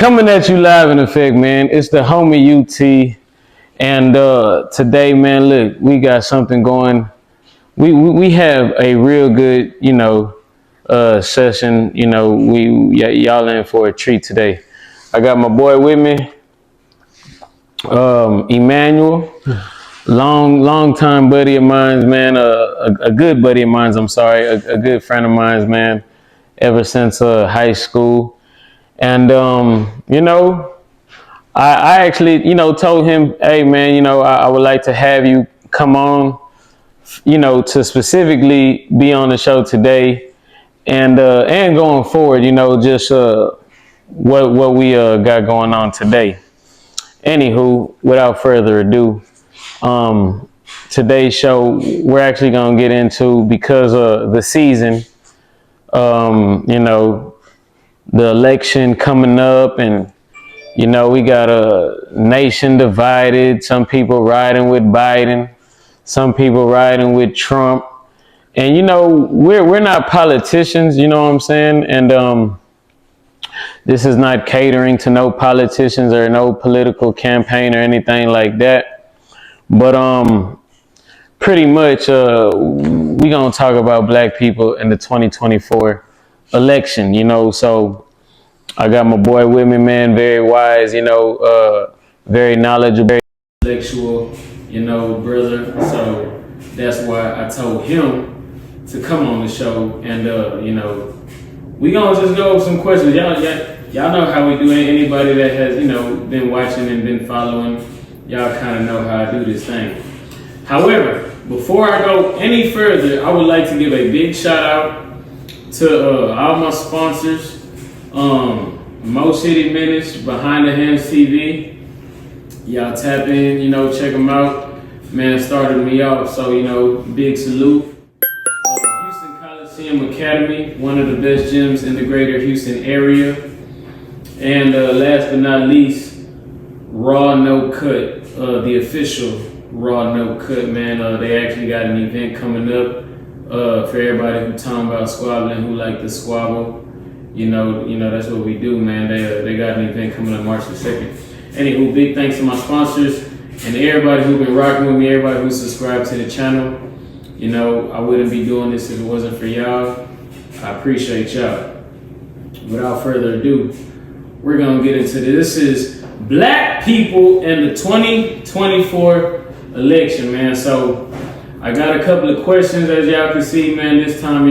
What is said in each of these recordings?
Coming at you live in effect, man. It's the homie U.T.G. And today, man, look, we got something going. We have a real good, session. Y'all in for a treat today. I got my boy with me, Emmanuel, long time buddy of mine, man. A good buddy of mine. I'm sorry, a good friend of mine, man. Ever since high school. And, I actually, told him, hey, man, I would like to have you come on, to specifically be on the show today and going forward, just what we got going on today. Anywho, without further ado, today's show, we're actually going to get into, because of the season, the election coming up, and we got a nation divided. Some people riding with Biden, some people riding with Trump, and we're not politicians, you know what I'm saying? And this is not catering to no politicians or no political campaign or anything like that. But pretty much we gonna talk about black people in the 2024 election, so I got my boy with me, man, very wise, very knowledgeable, very intellectual, brother. So that's why I told him to come on the show, and we gonna just go over some questions. Y'all know how we do it. Anybody that has been watching and been following, y'all kind of know how I do this thing. However, before I go any further, I would like to give a big shout out to all my sponsors, Mo City Minutes, Behind the Hands TV. Y'all tap in, check them out. Man, started me off, so big salute. Houston Coliseum Academy, one of the best gyms in the greater Houston area. And last but not least, Raw No Cut, the official Raw No Cut, man. They actually got an event coming up for everybody who talking about squabbling, who like to squabble. That's what we do, man. They got an event coming up March the 2nd. Anywho, big thanks to my sponsors and everybody who's been rocking with me, everybody who subscribed to the channel. I wouldn't be doing this if it wasn't for y'all. I appreciate y'all. Without further ado, we're gonna get into this. This is black people in the 2024 election, man. So I got a couple of questions, as y'all can see, man. This time,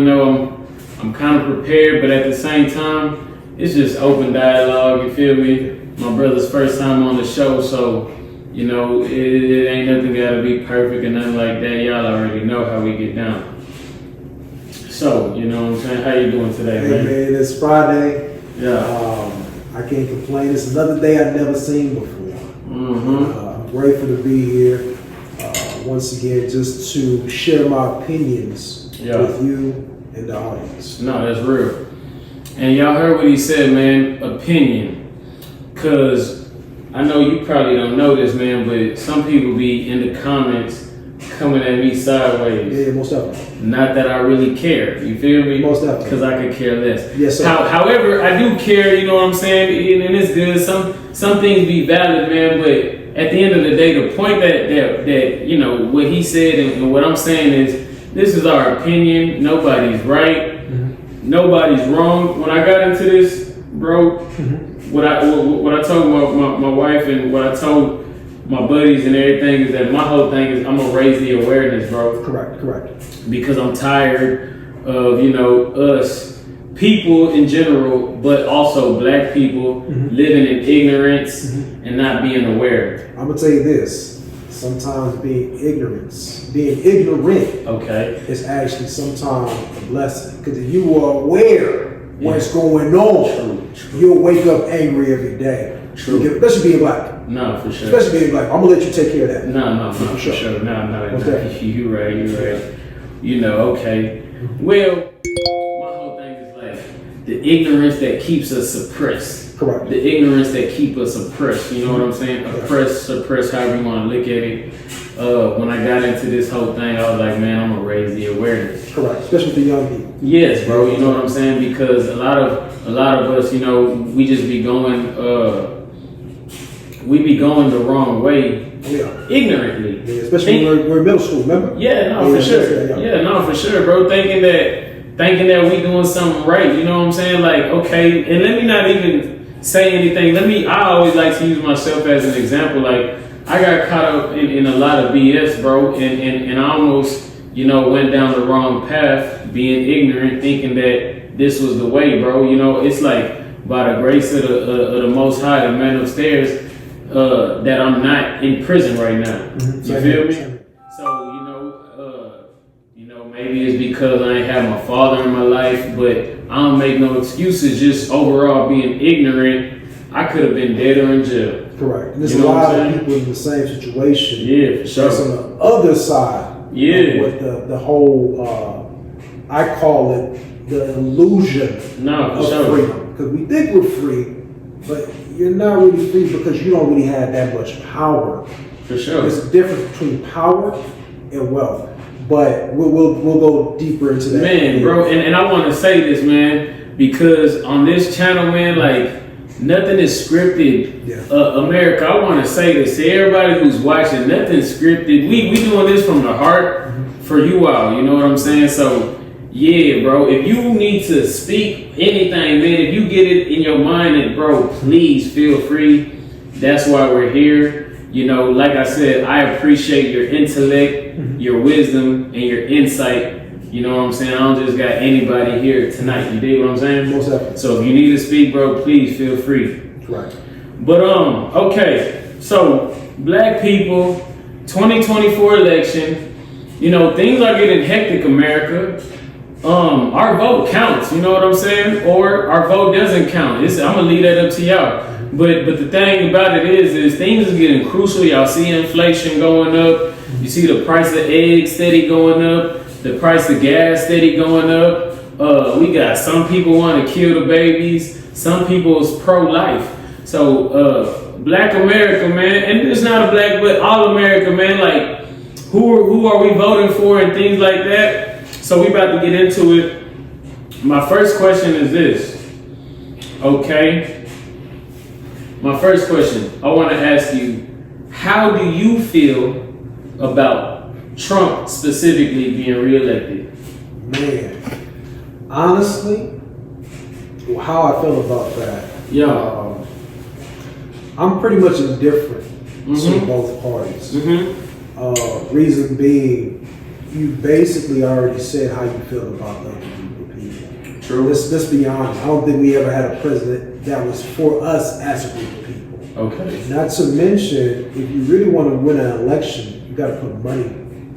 I'm kind of prepared, but at the same time, it's just open dialogue, you feel me? My brother's first time on the show, so, it ain't nothing gotta be perfect and nothing like that. Y'all already know how we get down. So, what I'm saying? How you doing today, man? Hey, man, it's Friday. Yeah. I can't complain. It's another day I've never seen before. I'm grateful to be here. Once again, just to share my opinions with you and the audience. No, that's real. And y'all heard what he said, man, opinion. Cause I know you probably don't know this, man, but some people be in the comments coming at me sideways. Yeah, most definitely. Not that I really care, you feel me? Most definitely. Cause I could care less. Yes, sir. However, I do care, you know what I'm saying? And it's good. Some things be valid, man, but at the end of the day, the point that what he said and what I'm saying is, this is our opinion. Nobody's right. Mm-hmm. Nobody's wrong. When I got into this, bro, what I told my wife and what I told my buddies and everything is that my whole thing is I'm gonna raise the awareness, bro. Correct. Because I'm tired of us people in general, but also black people living in ignorance and not being aware. I'm gonna tell you this. Sometimes being ignorant, okay, is actually sometimes a blessing. Because if you are aware what's going on, true. You'll wake up angry every day. True. Especially being black. No, for sure. Especially being black. I'm gonna let you take care of that. No, for sure. No. You right. Okay. Well, my whole thing is like the ignorance that keeps us suppressed. Correct. The ignorance that keep us oppressed. You know what I'm saying? Oppressed, suppressed, however you want to look at it. When I got into this whole thing, I was like, man, I'm gonna raise the awareness. Correct. Especially with the young people. Yes, bro. You know what I'm saying? Because a lot of a lot of us, you know, we just be going, we be going the wrong way. Yeah. Ignorantly. Yeah, especially when we're in middle school, remember? Yeah, no, for sure. Yeah, no, for sure, bro. Thinking that we doing something right, you know what I'm saying? Like, okay, and let me not even say anything. I always like to use myself as an example. Like, I got caught up in a lot of BS, bro, and I almost, you know, went down the wrong path, being ignorant, thinking that this was the way, bro. You know, it's like, by the grace of the Most High, the man upstairs, that I'm not in prison right now. Mm-hmm. You feel me? So, you know, maybe it's because I ain't had my father in my life, but I don't make no excuses. Just overall being ignorant, I could have been dead or in jail. Correct. And there's a lot of people in the same situation. Yeah, for sure. That's on the other side. Yeah. With the whole, I call it the illusion of freedom. Because we think we're free, but you're not really free because you don't really have that much power. For sure. There's a difference between power and wealth. But we'll go deeper into that. Man, bro, and I want to say this, man, because on this channel, man, like, nothing is scripted. Yeah. America, I want to say this to everybody who's watching, nothing's scripted. We doing this from the heart for you all, you know what I'm saying? So, yeah, bro, if you need to speak anything, man, if you get it in your mind, and bro, please feel free. That's why we're here. You know, like I said, I appreciate your intellect, your wisdom, and your insight. You know what I'm saying? I don't just got anybody here tonight. You dig what I'm saying? Most definitely. So if you need to speak, bro, please feel free. Right. But okay. So black people, 2024 election. You know, things are getting hectic, America. Our vote counts. You know what I'm saying? Or our vote doesn't count. I'm gonna leave that up to y'all. But the thing about it is things is getting crucial. Y'all see inflation going up. You see the price of eggs steady going up. The price of gas steady going up. We got some people want to kill the babies. Some people is pro-life. So Black America, man, and it's not a black, but all America, man. Like who are we voting for and things like that. So we about to get into it. My first question is this. Okay. My first question, I want to ask you, how do you feel about Trump specifically being reelected? Man, honestly, how I feel about that. Yeah. I'm pretty much indifferent to both parties. Reason being, you basically already said how you feel about the other group of people. True. Let's be honest. I don't think we ever had a president that was for us as a group of people. Okay. Not to mention, if you really want to win an election, you got to put money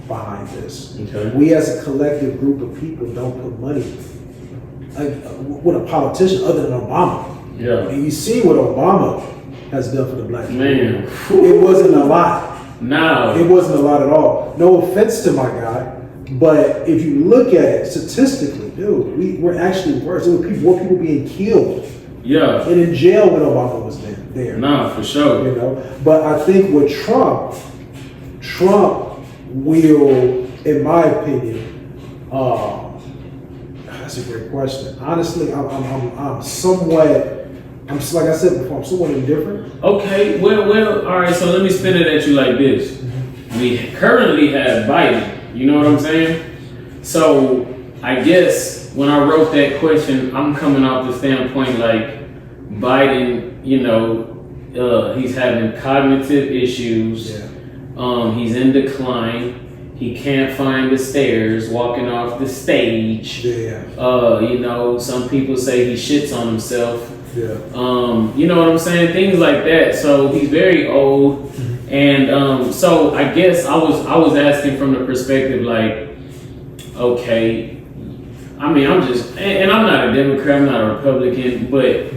behind this. Okay. We as a collective group of people don't put money with a politician other than Obama. Yeah. And you see what Obama has done for the black Man. community. It wasn't a lot. No. It wasn't a lot at all. No offense to my guy, but if you look at it statistically, dude, we're actually worse. There were more people being killed. Yeah. And in jail when Obama was there. Nah, for sure. You know, but I think with Trump will, in my opinion, that's a great question. Honestly, I'm somewhat, like I said before, I'm somewhat indifferent. Okay, well, all right. So let me spin it at you like this. We currently have Biden. You know what I'm saying? So I guess when I wrote that question, I'm coming off the standpoint like Biden, you know, he's having cognitive issues. Yeah. He's in decline. He can't find the stairs, walking off the stage. Yeah. You know, some people say he shits on himself. Yeah. You know what I'm saying? Things like that. So he's very old. And so I guess I was asking from the perspective like, okay, I mean, I'm just, and I'm not a Democrat, I'm not a Republican, but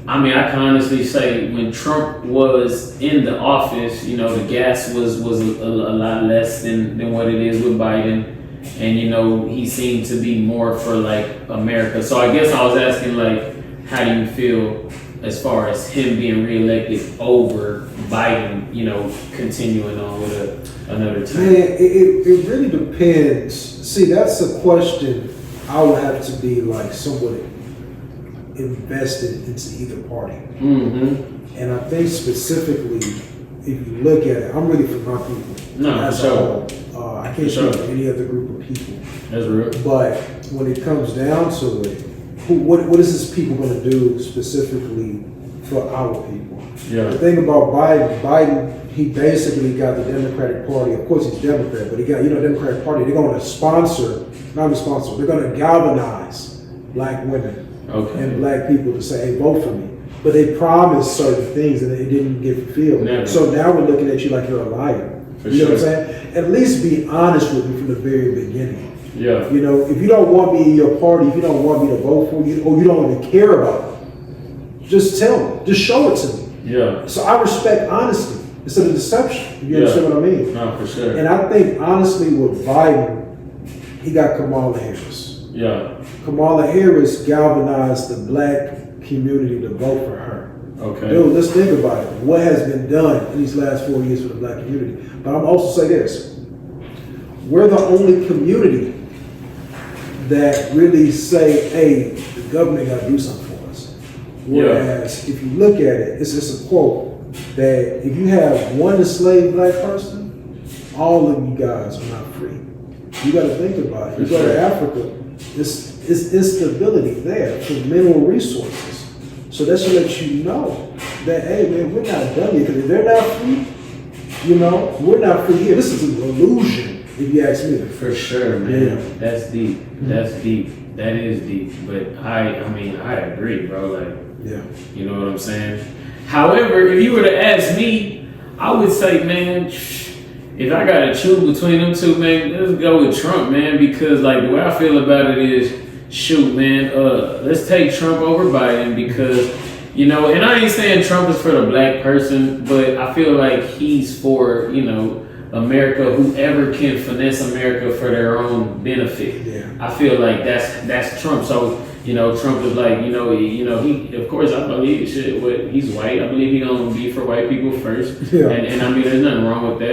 I mean, I can honestly say when Trump was in the office, you know, the gas was a lot less than what it is with Biden. And, you know, he seemed to be more for like America. So I guess I was asking like, how do you feel as far as him being reelected over Biden, you know, continuing on with another term? Man, it really depends. See, that's a question I would have to be like somewhat invested into either party. Mm-hmm. And I think specifically, if you look at it, I'm really for my people. No, as a whole. I can't speak for any other group of people. That's real. But when it comes down to it, what is this people going to do specifically for our people? Yeah. The thing about Biden, he basically got the Democratic Party. Of course, he's Democrat, but he got, Democratic Party. They're going to they're going to galvanize black women and black people to say, hey, vote for me. But they promised certain things and it didn't get fulfilled. Never. So now we're looking at you like you're a liar. You know what I'm saying? At least be honest with me from the very beginning. Yeah. If you don't want me in your party, if you don't want me to vote for you, or you don't even care about it, just tell me. Just show it to me. Yeah. So I respect honesty instead of deception. You understand what I mean? No, for sure. And I think honestly with Biden, he got Kamala Harris. Yeah. Kamala Harris galvanized the black community to vote for her. Okay. Dude, let's think about it. What has been done in these last 4 years for the black community? But I'm also say this. We're the only community that really say, hey, the government got to do something for us. Whereas if you look at it, it's just a quote that if you have one enslaved black person, all of you guys are not free. You got to think about it. You go to Africa, it's instability there for mineral resources. So that should let you know that, hey, man, we're not done yet. Because if they're not free, we're not free here. This is an illusion, if you ask me. For sure, man. Yeah. That's deep. That's deep. That is deep. But I agree, bro. Like, yeah. You know what I'm saying? However, if you were to ask me, I would say, man, if I got to choose between them two, man, let's go with Trump, man. Because, like, the way I feel about it is, shoot, man, let's take Trump over Biden because, and I ain't saying Trump is for the black person, but I feel like he's for, America, whoever can finesse America for their own benefit. Yeah. I feel like that's Trump. So, Trump is like, he, of course, I believe he's white. I believe he's going to be for white people first. Yeah. And I mean, there's nothing wrong with that,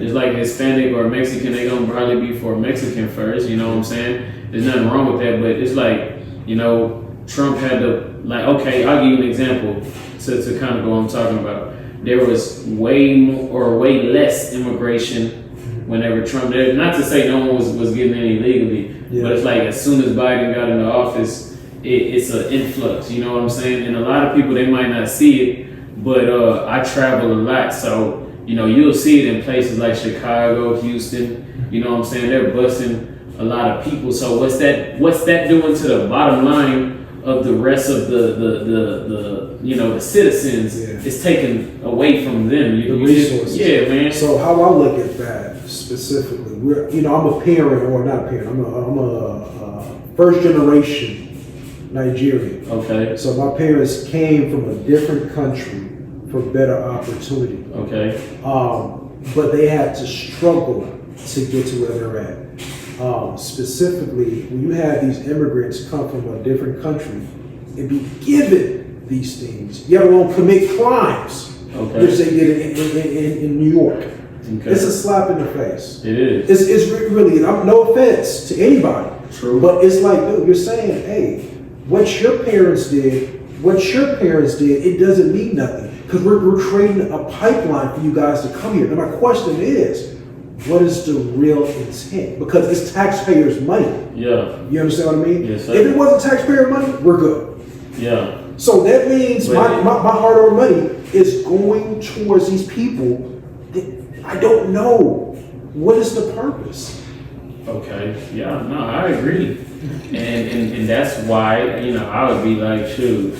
It's like Hispanic or Mexican, they're going to probably be for Mexican first, you know what I'm saying? There's nothing wrong with that, but it's like, Trump had to, like, okay, I'll give you an example to kind of go what I'm talking about. There was way less immigration whenever Trump, not to say no one was getting in illegally, but it's like as soon as Biden got into office, it's an influx, you know what I'm saying? And a lot of people, they might not see it, but I travel a lot, so, you'll see it in places like Chicago, Houston, you know what I'm saying? They're busing a lot of people. So what's that doing to the bottom line of the rest of the citizens? Yeah. It's taken away from them. The resources. Yeah, man. So how I look at that specifically, I'm a parent, or not a parent. I'm a first generation Nigerian. Okay. So my parents came from a different country for better opportunity. Okay. But they had to struggle to get to where they're at. Specifically, when you have these immigrants come from a different country and be given these things, yet alone commit crimes, which they did in New York. Okay. It's a slap in the face. It is. It's really, no offense to anybody. True. But it's like, dude, you're saying, hey, what your parents did, it doesn't mean nothing. Because we're creating a pipeline for you guys to come here. Now my question is, what is the real intent? Because it's taxpayers' money. Yeah. You understand what I mean? Yes, sir. If it wasn't taxpayer money, we're good. Yeah. So that means my hard-earned money is going towards these people that I don't know. What is the purpose? Okay. Yeah, no, I agree. And that's why, I would be like, shoot,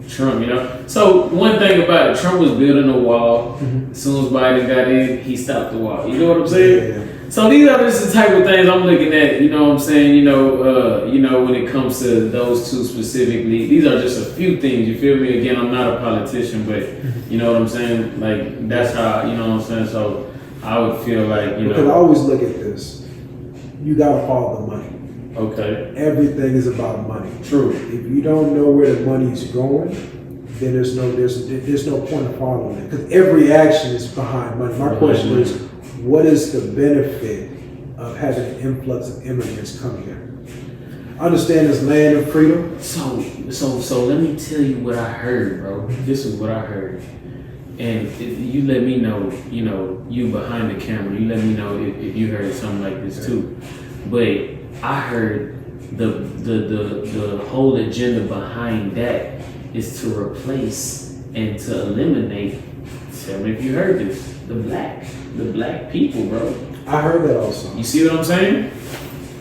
Trump, So one thing about it, Trump was building a wall. Mm-hmm. As soon as Biden got in, he stopped the wall. You know what I'm saying? Yeah. So these are just the type of things I'm looking at, you know what I'm saying? When it comes to those two specifically, these are just a few things, you feel me? Again, I'm not a politician, but you know what I'm saying? Like, that's how, you know what I'm saying? So I would feel like, Because I always look at this. You gotta follow the money. Okay. Everything is about money. True. If you don't know where the money's going, then there's no point of following it. Because every action is behind money. My question is, what is the benefit of having an influx of immigrants come here? understand this land of freedom. So let me tell you what I heard, bro. This is what I heard. And you let me know, you behind the camera, you let me know if you heard something like this too. But I heard the whole agenda behind that is to replace and to eliminate, tell me if you heard this, the black people, bro. I heard that also. You see what I'm saying?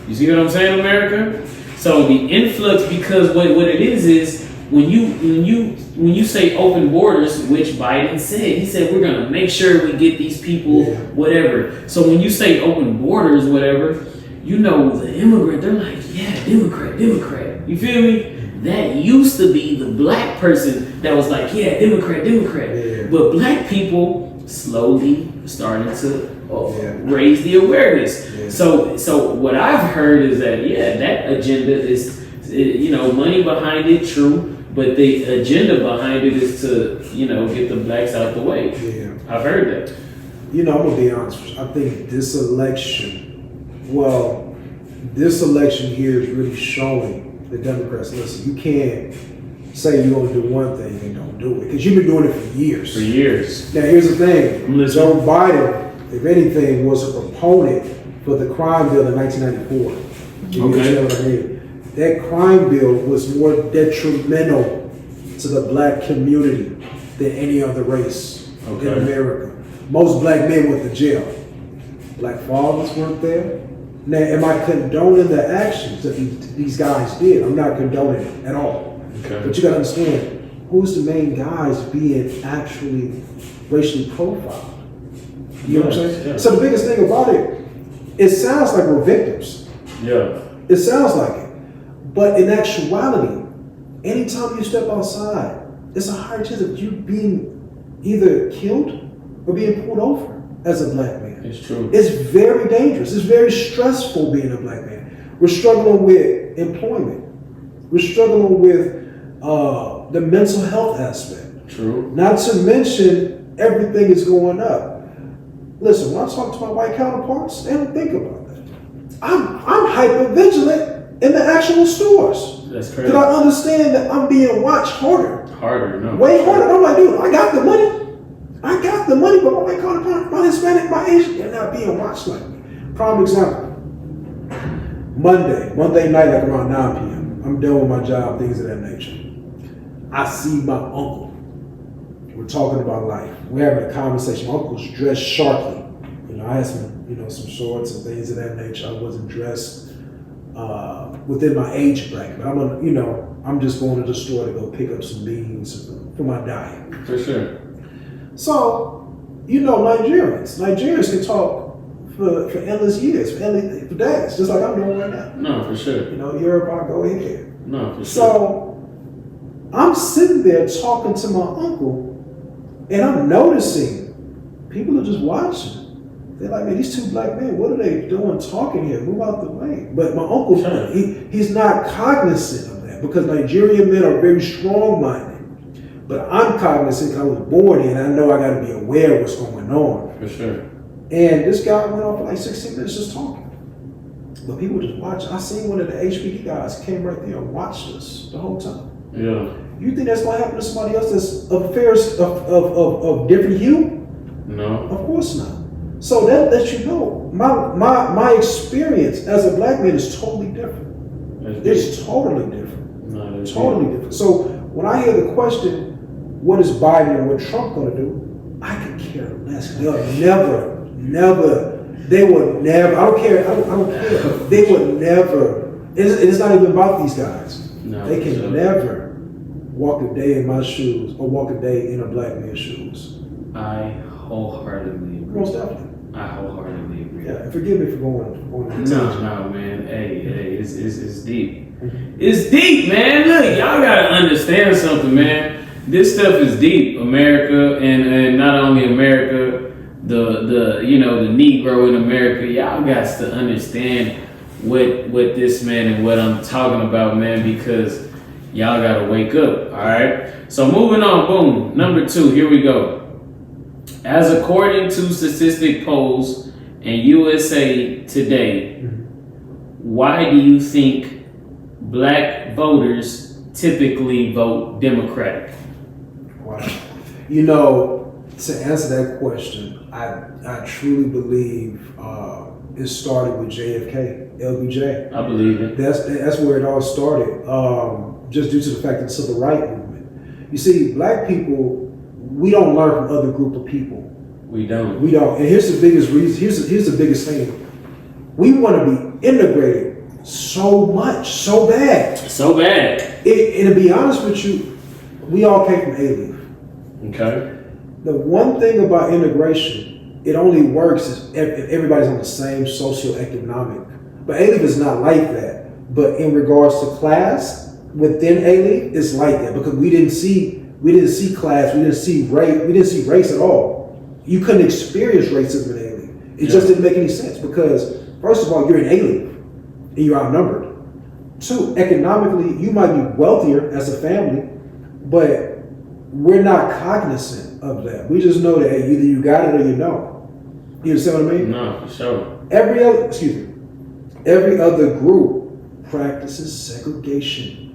You see what I'm saying, America? So the influx, because what it is when you say open borders, which Biden said, he said we're gonna make sure we get these people, whatever. So when you say open borders, whatever, the immigrant, they're like, yeah, Democrat. You feel me? That used to be the black person that was like, yeah, Democrat. Yeah. But black people slowly started to raise the awareness. Yeah. So what I've heard is that, that agenda is, money behind it, true. But the agenda behind it is to, get the blacks out the way. Yeah. I've heard that. I'm going to be honest with you. I think this election here is really showing the Democrats, listen, you can't say you're going to do one thing and don't do it. Because you've been doing it for years. For years. Now, here's the thing. Joe Biden, if anything, was a proponent for the crime bill in 1994. You understand what I mean? That crime bill was more detrimental to the black community than any other race in America. Most black men went to jail. Black fathers weren't there. Now, am I condoning the actions that these guys did? I'm not condoning it at all. Okay. But you got to understand, who's the main guys being actually racially profiled? You know what I'm saying? Yeah. So the biggest thing about it sounds like we're victims. Yeah. It sounds like it. But in actuality, anytime you step outside, it's a higher chance of you being either killed or being pulled over as a black man. It's true. It's very dangerous. It's very stressful being a black man. We're struggling with employment. We're struggling with the mental health aspect. True. Not to mention everything is going up. Listen, when I talk to my white counterparts, they don't think about that. I'm hyper vigilant in the actual stores. That's crazy. Because I understand that I'm being watched harder. No. Way harder. I'm like, dude, I got the money. But my white counterpart, my Hispanic, my Asian, they're not being watched like me. Prime example. Monday night, like around 9 p.m. I'm done with my job, things of that nature. I see my uncle. We're talking about life. We're having a conversation. My uncle's dressed sharply. I had some shorts and things of that nature. I wasn't dressed within my age bracket. But I'm just going to the store to go pick up some beans for my diet. For sure. So, Nigerians can talk for endless years, for days, just like I'm doing right now. No, for sure. Europe, I go ahead. No, for sure. So, I'm sitting there talking to my uncle, and I'm noticing people are just watching. They're like, man, these two black men, what are they doing talking here? Move out the way. But my uncle, he's not cognizant of that because Nigerian men are very strong-minded. But I'm cognizant because I was born here and I know I got to be aware of what's going on. For sure. And this guy went on for like 16 minutes just talking. But people just watching. I seen one of the HPD guys came right there and watched us the whole time. Yeah. You think that's going to happen to somebody else that's of different hue? No. Of course not. So that lets you know my experience as a black man is totally different. It's totally different. No, totally different. So when I hear the question, what is Biden and what Trump going to do? I could care less. They will never, I don't care. They will never, it's not even about these guys. No, they can never walk a day in my shoes or walk a day in a black man's shoes. I wholeheartedly agree. Most definitely. I wholeheartedly agree. Yeah, and forgive me for going on. No, man. Hey, it's deep. It's deep, man. Look, y'all gotta understand something, man. This stuff is deep, America, and not only America, the Negro in America. Y'all got to understand what this man and what I'm talking about, man, because y'all gotta wake up. All right. So moving on, boom. Number 2, here we go. As according to statistic polls and USA Today, why do you think black voters typically vote Democratic? Wow. You know, to answer that question, I truly believe it started with JFK, LBJ. I believe it. That's where it all started. Just due to the fact of the civil rights movement. You see, black people, we don't learn from other group of people. We don't. We don't. And here's the biggest reason. Here's the biggest thing. We want to be integrated so much, so bad. So bad. And to be honest with you, we all came from A-Leaf. Okay. The one thing about integration, it only works if everybody's on the same socioeconomic. But A-Leaf is not like that. But in regards to class, within A-Leaf, it's like that because we didn't see class, we didn't see race at all. You couldn't experience racism in A-Leaf. It just didn't make any sense because, first of all, you're in A-Leaf and you're outnumbered. Two, economically, you might be wealthier as a family, but we're not cognizant of that. We just know that either you got it or you don't. You understand what I mean? No, for sure. Every other group practices segregation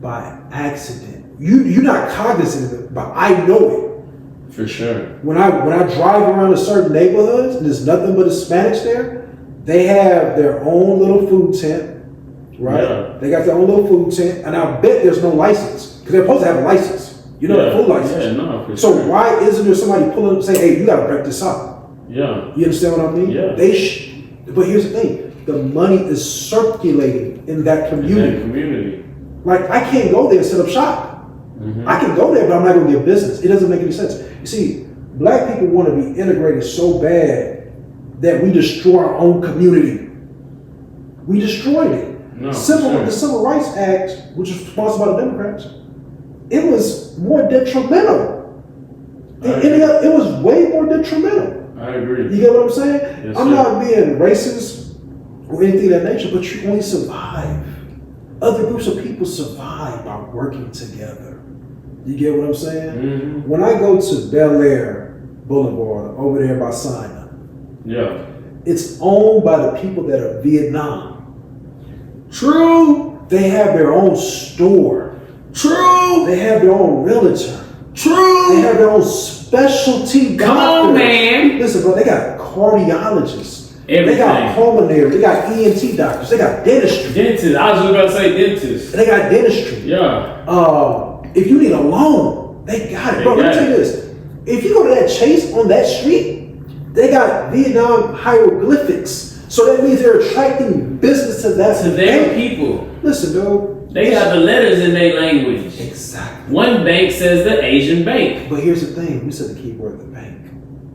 by accident. You're not cognizant of it, but I know it. For sure. When I drive around a certain neighborhoods and there's nothing but Hispanics there, they have their own little food tent, right? Yeah. They got their own little food tent, and I bet there's no license because they're supposed to have a license. You know, the food license. Yeah, no, for so sure. why isn't there somebody pulling up and saying, "Hey, you got to break this up"? Yeah. You understand what I mean? Yeah. But here's the thing: the money is circulating in that community. Like I can't go there and set up shop. Mm-hmm. I can go there, but I'm not going to get business. It doesn't make any sense. You see, black people want to be integrated so bad that we destroy our own community. We destroyed it. No, The Civil Rights Act, which was sponsored by the Democrats, it was more detrimental. It was way more detrimental. I agree. You get what I'm saying? Yes, I'm not being racist or anything of that nature, but you only survive. Other groups of people survive by working together. You get what I'm saying? Mm-hmm. When I go to Bel Air Boulevard over there by Sinai, it's owned by the people that are Vietnam. True. They have their own store. True. They have their own realtor. True. They have their own specialty doctors. Come on, man. Listen, bro, they got cardiologists. Everything. They got pulmonary. They got ENT doctors. They got dentistry. Dentists. I was just about to say dentists. They got dentistry. Yeah. If you need a loan, they got it. Bro, let me tell you this. If you go to that Chase on that street, they got Vietnam hieroglyphics. So that means they're attracting business to that. To their people. Listen, dude. They got the letters in their language. Exactly. One bank says the Asian bank. But here's the thing. We said the key word, the bank.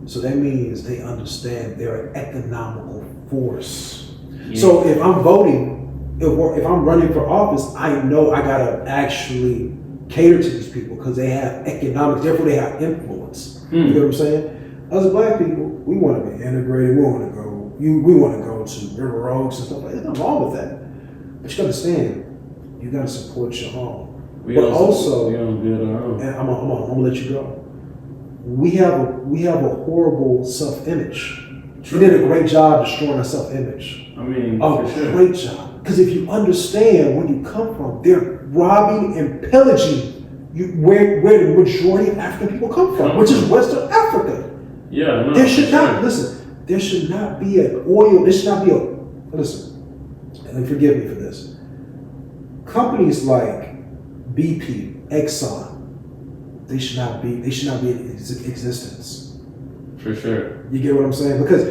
So that means they understand they're an economical force. Yeah. So if I'm voting, if I'm running for office, I know I gotta actually cater to these people because they have economics, therefore they have influence. You know what I'm saying? As black people, we want to be integrated. We want to go to River Oaks and stuff like that. There's nothing wrong with that. But you understand, you gotta support your own. We don't build our own. And I'm gonna let you go. We have a horrible self-image. We did a great job destroying our self-image. I mean, for sure. Great job. Because if you understand where you come from, they're robbing and pillaging where the majority of African people come from, which is Western Africa. Yeah, no, there should not be an oil. Listen, and forgive me for this. Companies like BP, Exxon, they should not be in existence. For sure. You get what I'm saying? Because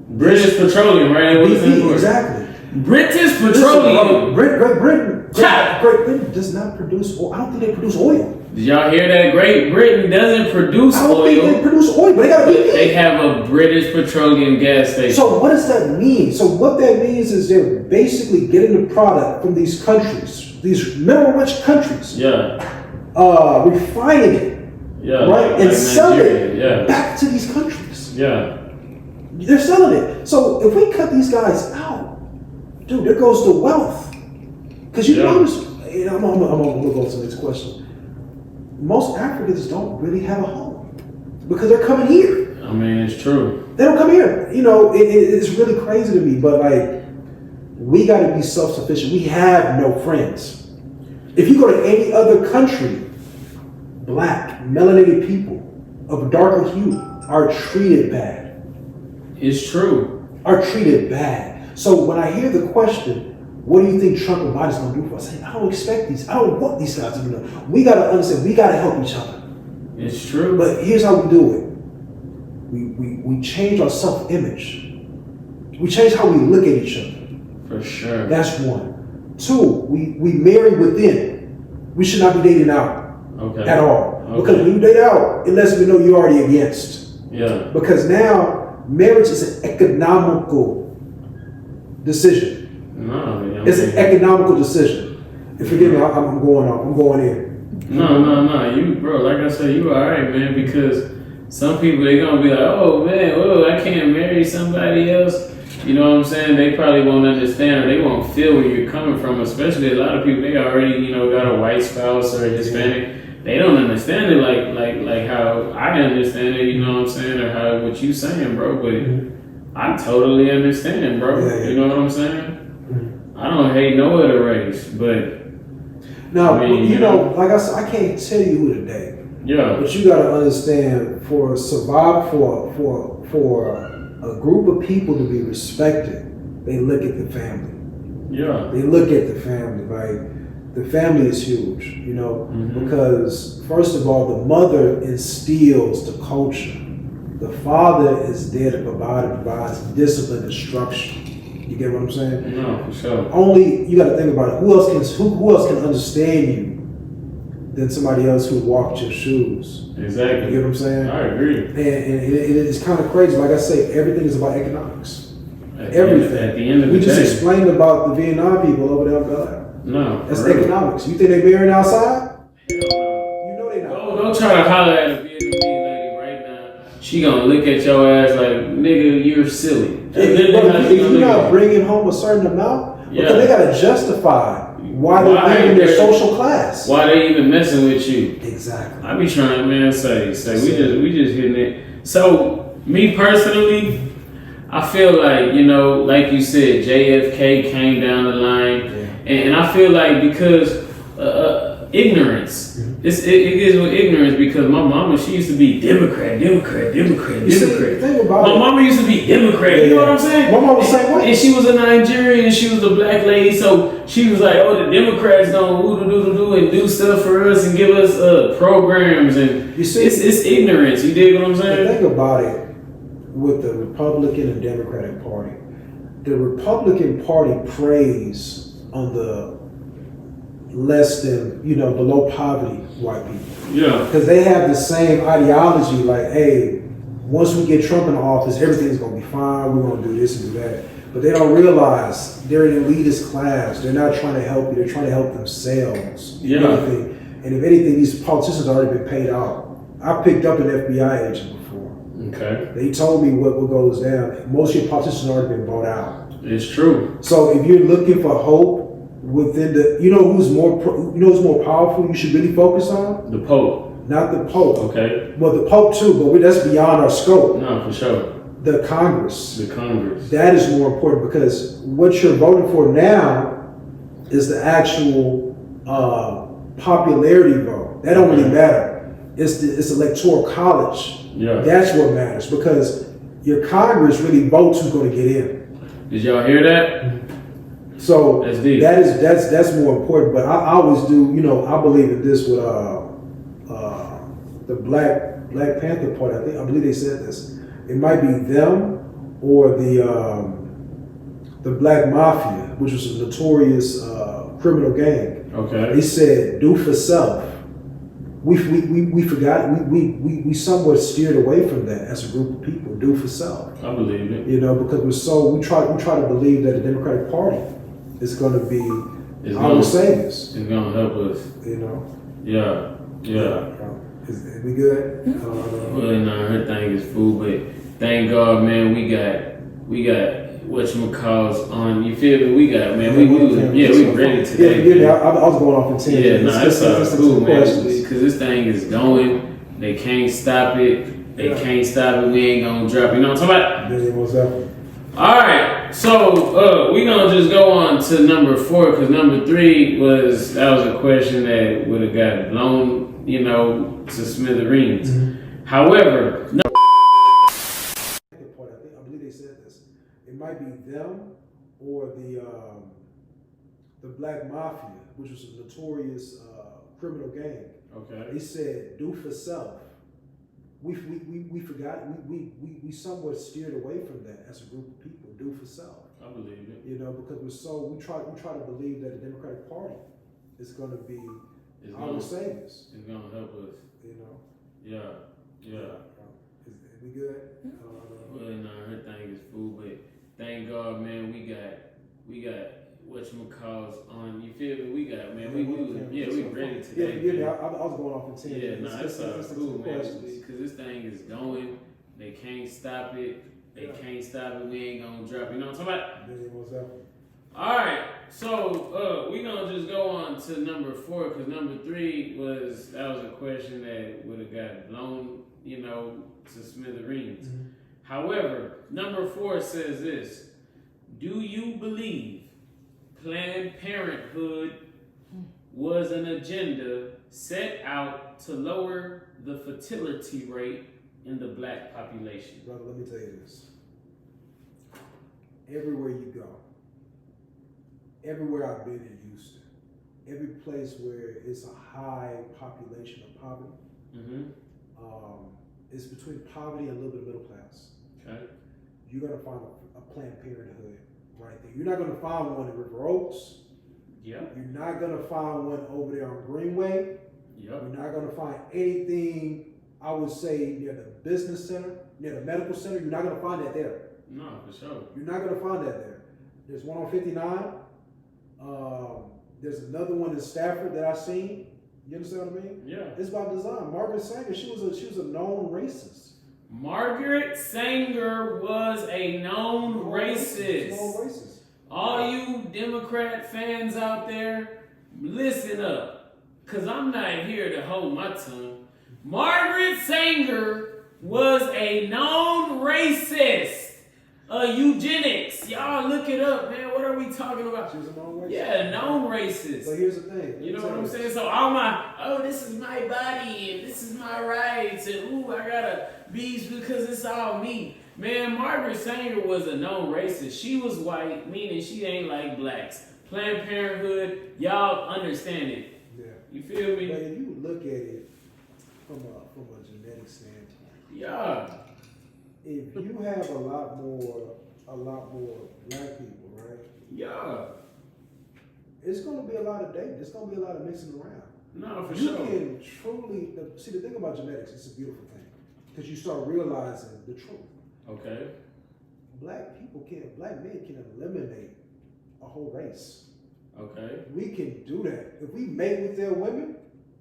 British Petroleum, right? BP, exactly. British Petroleum. Great Britain does not produce oil. I don't think they produce oil. Did y'all hear that? Great Britain doesn't produce oil. I don't think they produce oil, but they got BP. They have a British Petroleum gas station. So what does that mean? So what that means is they're basically getting the product from these countries, these mineral-rich countries. Yeah. Refining it. Yeah. Right? And selling it back to these countries. Yeah. They're selling it. So if we cut these guys out, dude, there goes the wealth. Because you notice, I'm gonna go to the next question. Most Africans don't really have a home because they're coming here. I mean, it's true. They don't come here. You know, it's really crazy to me. But like, We got to be self-sufficient. We have no friends. If you go to any other country, black, melanated people of a darker hue are treated bad. It's true. Are treated bad. So when I hear the question, what do you think Trump and Biden's going to do for us? I don't expect these. I don't want these guys to do that. We got to understand. We got to help each other. It's true. But here's how we do it. We change our self-image. We change how we look at each other. For sure. That's one. Two, we marry within. We should not be dating out at all. Okay. Because when you date out, it lets me know you're already against. Yeah. Because now marriage is an economical decision. No, It's an economical decision. And forgive me, I'm going off. I'm going in. No. You, bro, like I said, you all right, man, because some people, they're going to be like, oh, man, whoa, I can't marry somebody else. You know what I'm saying? They probably won't understand, or they won't feel where you're coming from, especially a lot of people, they already, got a white spouse or a Hispanic. They don't understand it like how I understand it, you know what I'm saying, or how what you saying, bro, but I totally understand, bro. Yeah. You know what I'm saying? I don't hate no other race, but now, I mean, you know, like I said, I can't tell you who today. Yeah. But you gotta understand, for a group of people to be respected, they look at the family. Yeah. They look at the family, right? The family is huge, because first of all, the mother instills the culture. The father is there to provides discipline and structure. You get what I'm saying? No, for sure. Only you got to think about it. Who else can understand you than somebody else who walked your shoes? Exactly. You get what I'm saying? I agree. And it's kind of crazy. Like I say, everything is about economics. Everything. At the end of the day. We just explained about the Vietnam people over there in Bel Air. No. That's economics. You think they marrying outside? You know they not. Don't try to holler at a Vietnamese lady right now. She gonna look at your ass like, nigga, you're silly. If you're not bringing home a certain amount, because they gotta justify why they're leaving their social class. Why they even messing with you? Exactly. I be trying, man, say we just hitting it. So me personally, I feel like, like you said, JFK came down the line, and I feel like because ignorance. It is with ignorance, because my mama, she used to be Democrat. My mama used to be Democrat. You know what I'm saying? My mama was the same way. And she was a Nigerian. She was a black lady, so she was like, "Oh, the Democrats don't do and do stuff for us and give us programs." And you see, it's ignorance. You dig what I'm saying? Think about it with the Republican and Democratic Party. The Republican Party preys on the less than, below poverty white people. Yeah. Because they have the same ideology, like, hey, once we get Trump in office, everything's going to be fine. We're going to do this and do that. But they don't realize they're an elitist class. They're not trying to help you. They're trying to help themselves. Yeah. And if anything, these politicians have already been paid out. I picked up an FBI agent before. Okay. They told me what goes down. Most of your politicians have already been bought out. It's true. So if you're looking for hope within who's more powerful, you should really focus on? The Pope. Not the Pope. Okay. Well, the Pope too, but that's beyond our scope. No, for sure. The Congress. The Congress. That is more important, because what you're voting for now is the actual popularity vote. That don't really matter. It's electoral college. Yeah. That's what matters, because your Congress really votes who's going to get in. Did y'all hear that? So that's deep. That's more important. But I always do, I believe in this with the Black Panther Party. I believe they said this. It might be them or the Black Mafia, which was a notorious criminal gang. Okay. They said, do for self. We forgot, we somewhat steered away from that as a group of people. Do for self. I believe it. Because we try to believe that the Democratic Party is going to be our savings. It's going to help us. Yeah. Is we good? Well, no, her thing is food, but thank God, man, we got whatchamacalls on. You feel me? We got, man. We ready today. Yeah, I was going off in 10 minutes. Yeah, that's cool, man. Because this thing is going. They can't stop it. They can't stop it. We ain't gonna drop it. You know what I'm talking about? Yeah, what's up? All right. right, so we gonna just go on to number 4 because number 3 was a question that would have got blown, to smithereens. Mm-hmm. However, I believe they said this. It might be them or the Black Mafia, which was a notorious criminal gang. okay, They said, "Do for self." We forgot. We somewhat steered away from that as a group of people. Do for self. I believe it. Because we try to believe that the Democratic Party is going to be our savings. It's gonna help us. Yeah. Is we good? Well, no, her thing is food, but thank God, man, we got whatchamacalls on. You feel me? We got, man, we ready today. Yeah, I was going off in 10 Yeah, minutes. no, that's all cool, man. Because this thing is going. They can't stop it. Can't stop it. We ain't gonna drop it. You know what I'm talking about? All right, so we gonna just go on to number 4 because number 3 was a question that would have got blown, to smithereens. Mm-hmm. However, number 4 says this: do you believe Planned Parenthood was an agenda set out to lower the fertility rate in the black population? Brother, let me tell you this. Everywhere you go, everywhere I've been in Houston, every place where it's a high population of poverty, it's between poverty and a little bit of middle class. Okay. You're going to find a Planned Parenthood right there. You're not going to find one in River Oaks. Yeah. You're not going to find one over there on Greenway. Yep. You're not going to find anything, I would say, near the business center, near the medical center. You're not going to find that there. No, for sure. You're not going to find that there. There's one on 59. There's another one in Stafford that I've seen. You understand what I mean? Yeah. It's by design. Margaret Sanger, she was a known racist. Margaret Sanger was a known racist. Known racist. All you Democrat fans out there, listen up, because I'm not here to hold my tongue. Margaret Sanger was a known racist. Eugenics. Y'all look it up, man. What are we talking about? She was a known racist. Yeah, known racist. But here's the thing. You know what I'm saying? So all this is my body and this is my rights and ooh, I gotta be because it's all me. Man, Margaret Sanger was a known racist. She was white, meaning she ain't like blacks. Planned Parenthood, y'all understand it. Yeah. You feel me? But if you look at it from a genetic standpoint, Yeah. if you have a lot more black people, right? Yeah. It's going to be a lot of dating. It's going to be a lot of mixing around. No, for You sure. can truly see the thing about genetics. It's a beautiful thing because you start realizing the truth. Okay. Black men can eliminate a whole race. Okay. We can do that. If we mate with their women,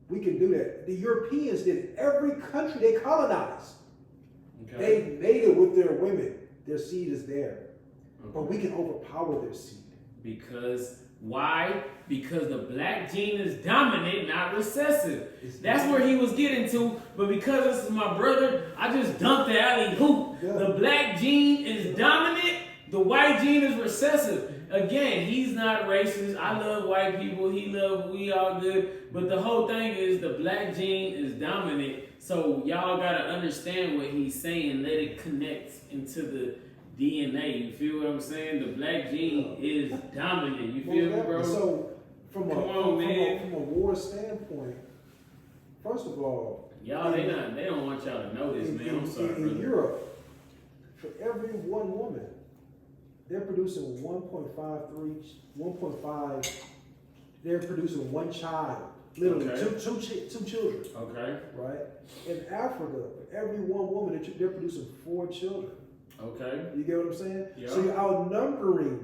we can do that. The Europeans did it. Every country they colonized. Okay. They mated with their women. Their seed is there. Okay. But we can overpower their seed. Because why? Because the black gene is dominant, not recessive. That's where he was getting to. But because this is my brother, I just dumped the alley hoop. Yeah. The black gene is dominant. The white gene is recessive. Again, he's not racist. I love white people. We all good. But the whole thing is the black gene is dominant. So y'all gotta understand what he's saying. Let it connect into the DNA. You feel what I'm saying? The black gene is dominant. You feel me, bro? So from a war standpoint, first of all, y'all they don't want y'all to know this, man. I'm sorry, in brother. Europe, for every one woman, they're producing 1.5. They're producing one child, literally Okay. two children. Okay. Right. In Africa, for every one woman, they're producing 4 children. Okay. You get what I'm saying? Yeah. So you're outnumbering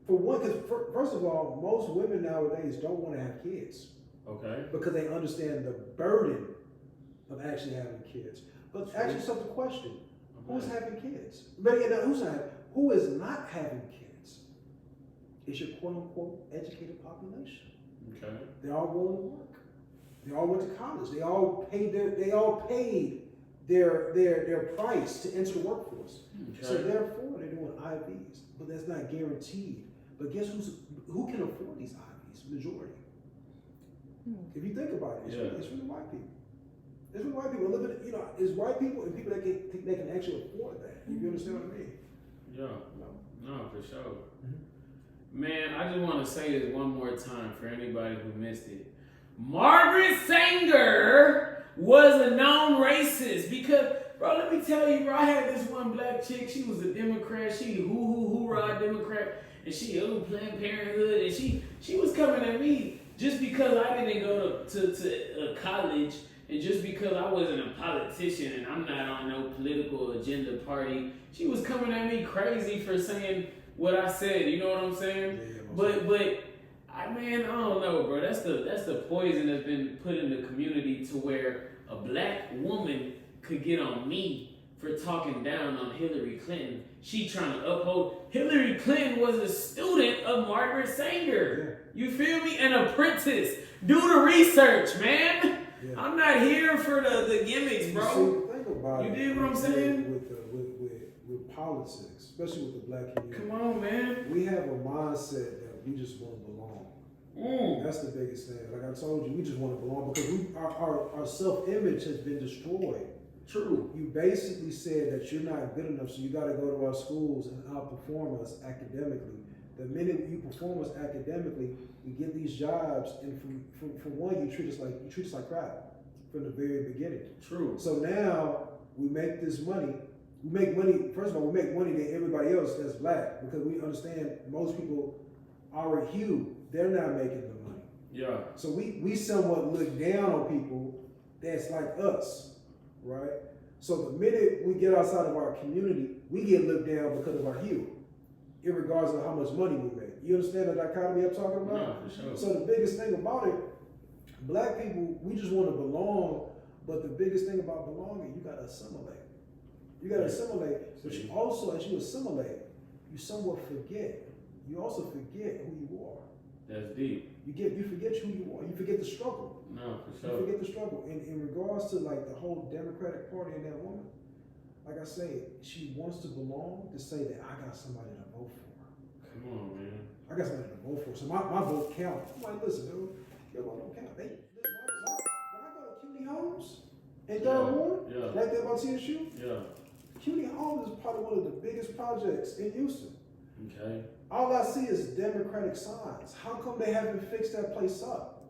for one. Because first of all, most women nowadays don't want to have kids. Okay. Because they understand the burden of actually having kids. But ask yourself the question: who's having kids? But who is not having kids? It's your quote unquote educated population. Okay. They all going to work. They all went to college. They all paid their price to enter the workforce. Okay. So therefore, they're doing IVs, but that's not guaranteed. But guess who can afford these IVs? Majority. If you think about it, it's really white people. It's really white people. It's white people and people that can actually afford that. You understand what I mean? Yeah. No, for sure. Man, I just want to say this one more time for anybody who missed it. Margaret Sanger was a known racist because, bro, let me tell you, bro, I had this one black chick. She was a Democrat. She hoorah Democrat, and she Planned Parenthood, and she was coming at me just because I didn't go to college, and just because I wasn't a politician and I'm not on no political agenda party. She was coming at me crazy for saying what I said. You know what I'm saying? Yeah, but. I don't know, bro. That's the poison that's been put in the community to where a black woman could get on me for talking down on Hillary Clinton. She trying to uphold. Hillary Clinton was a student of Margaret Sanger. You feel me? An apprentice. Do the research, man. Yeah. I'm not here for the gimmicks, bro. See, think about you dig what I'm saying? With politics, especially with the black community. Come on, man. We have a mindset that we just want to belong. That's the biggest thing. Like I told you, we just want to belong because our self-image has been destroyed. True. You basically said that you're not good enough, so you got to go to our schools and outperform us academically. The minute you perform us academically, we get these jobs, and for one, you treat us like crap from the very beginning. True. So now we make this money. We make money. First of all, we make money than everybody else that's black because we understand most people our hue, they're not making the money. Yeah. So we somewhat look down on people that's like us, right? So the minute we get outside of our community, we get looked down because of our hue, irregardless of how much money we make. You understand the dichotomy I'm talking about? No, for sure. So the biggest thing about it, black people, we just want to belong, but the biggest thing about belonging, you got to assimilate. You got to assimilate, but you also, as you assimilate, you somewhat forget. You also forget who you are. That's deep. You forget who you are. You forget the struggle. No, for sure. You forget the struggle. And in regards to like the whole Democratic Party and that woman, like I say, she wants to belong to say that I got somebody to vote for. Come on, man. I got somebody to vote for. So my vote counts. I'm like, listen, dude, your vote don't count. When I go to CUNY Homes in Third Ward, right there by TSU, CUNY Homes is probably one of the biggest projects in Houston. Okay. All I see is Democratic signs. How come they haven't fixed that place up?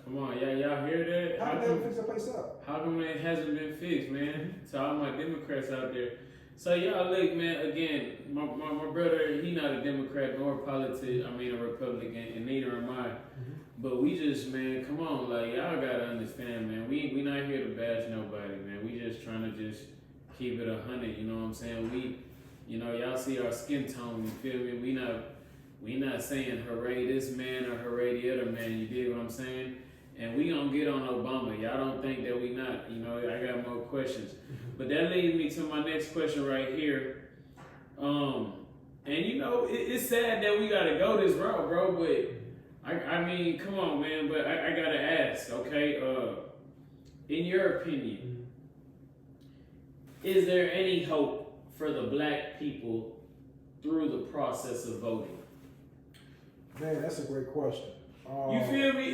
Come on, y'all hear that? How come they haven't fixed that place up? How come it hasn't been fixed, man? To all my Democrats out there. So y'all look, man, again, my brother, he not a Democrat nor a Republican, and neither am I. But we just, man, come on, like, y'all gotta understand, man. We not here to bash nobody, man. We just trying to just keep it 100, you know what I'm saying? Y'all see our skin tone, you feel me? We not saying hooray this man or hooray the other man, you dig what I'm saying? And we gonna get on Obama. Y'all don't think that we not, I got more questions. But that leads me to my next question right here. And it's sad that we gotta go this route, bro, but I come on, man, but I gotta ask, okay? In your opinion, is there any hope for the black people through the process of voting? Man, that's a great question. You feel me?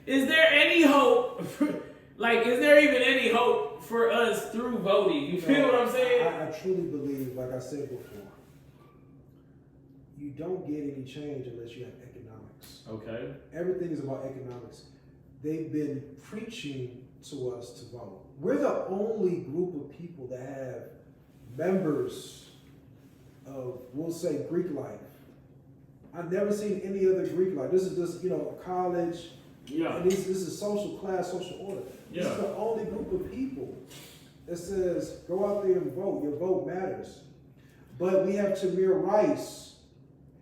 Is there any hope? Is there even any hope for us through voting? You feel what I'm saying? I truly believe, like I said before, you don't get any change unless you have economics. Okay. Everything is about economics. They've been preaching to us to vote. We're the only group of people that have members of, we'll say, Greek life. I've never seen any other Greek life. This is just, college. Yeah. And this is social class, social order. This is the only group of people that says, go out there and vote. Your vote matters. But we have Tamir Rice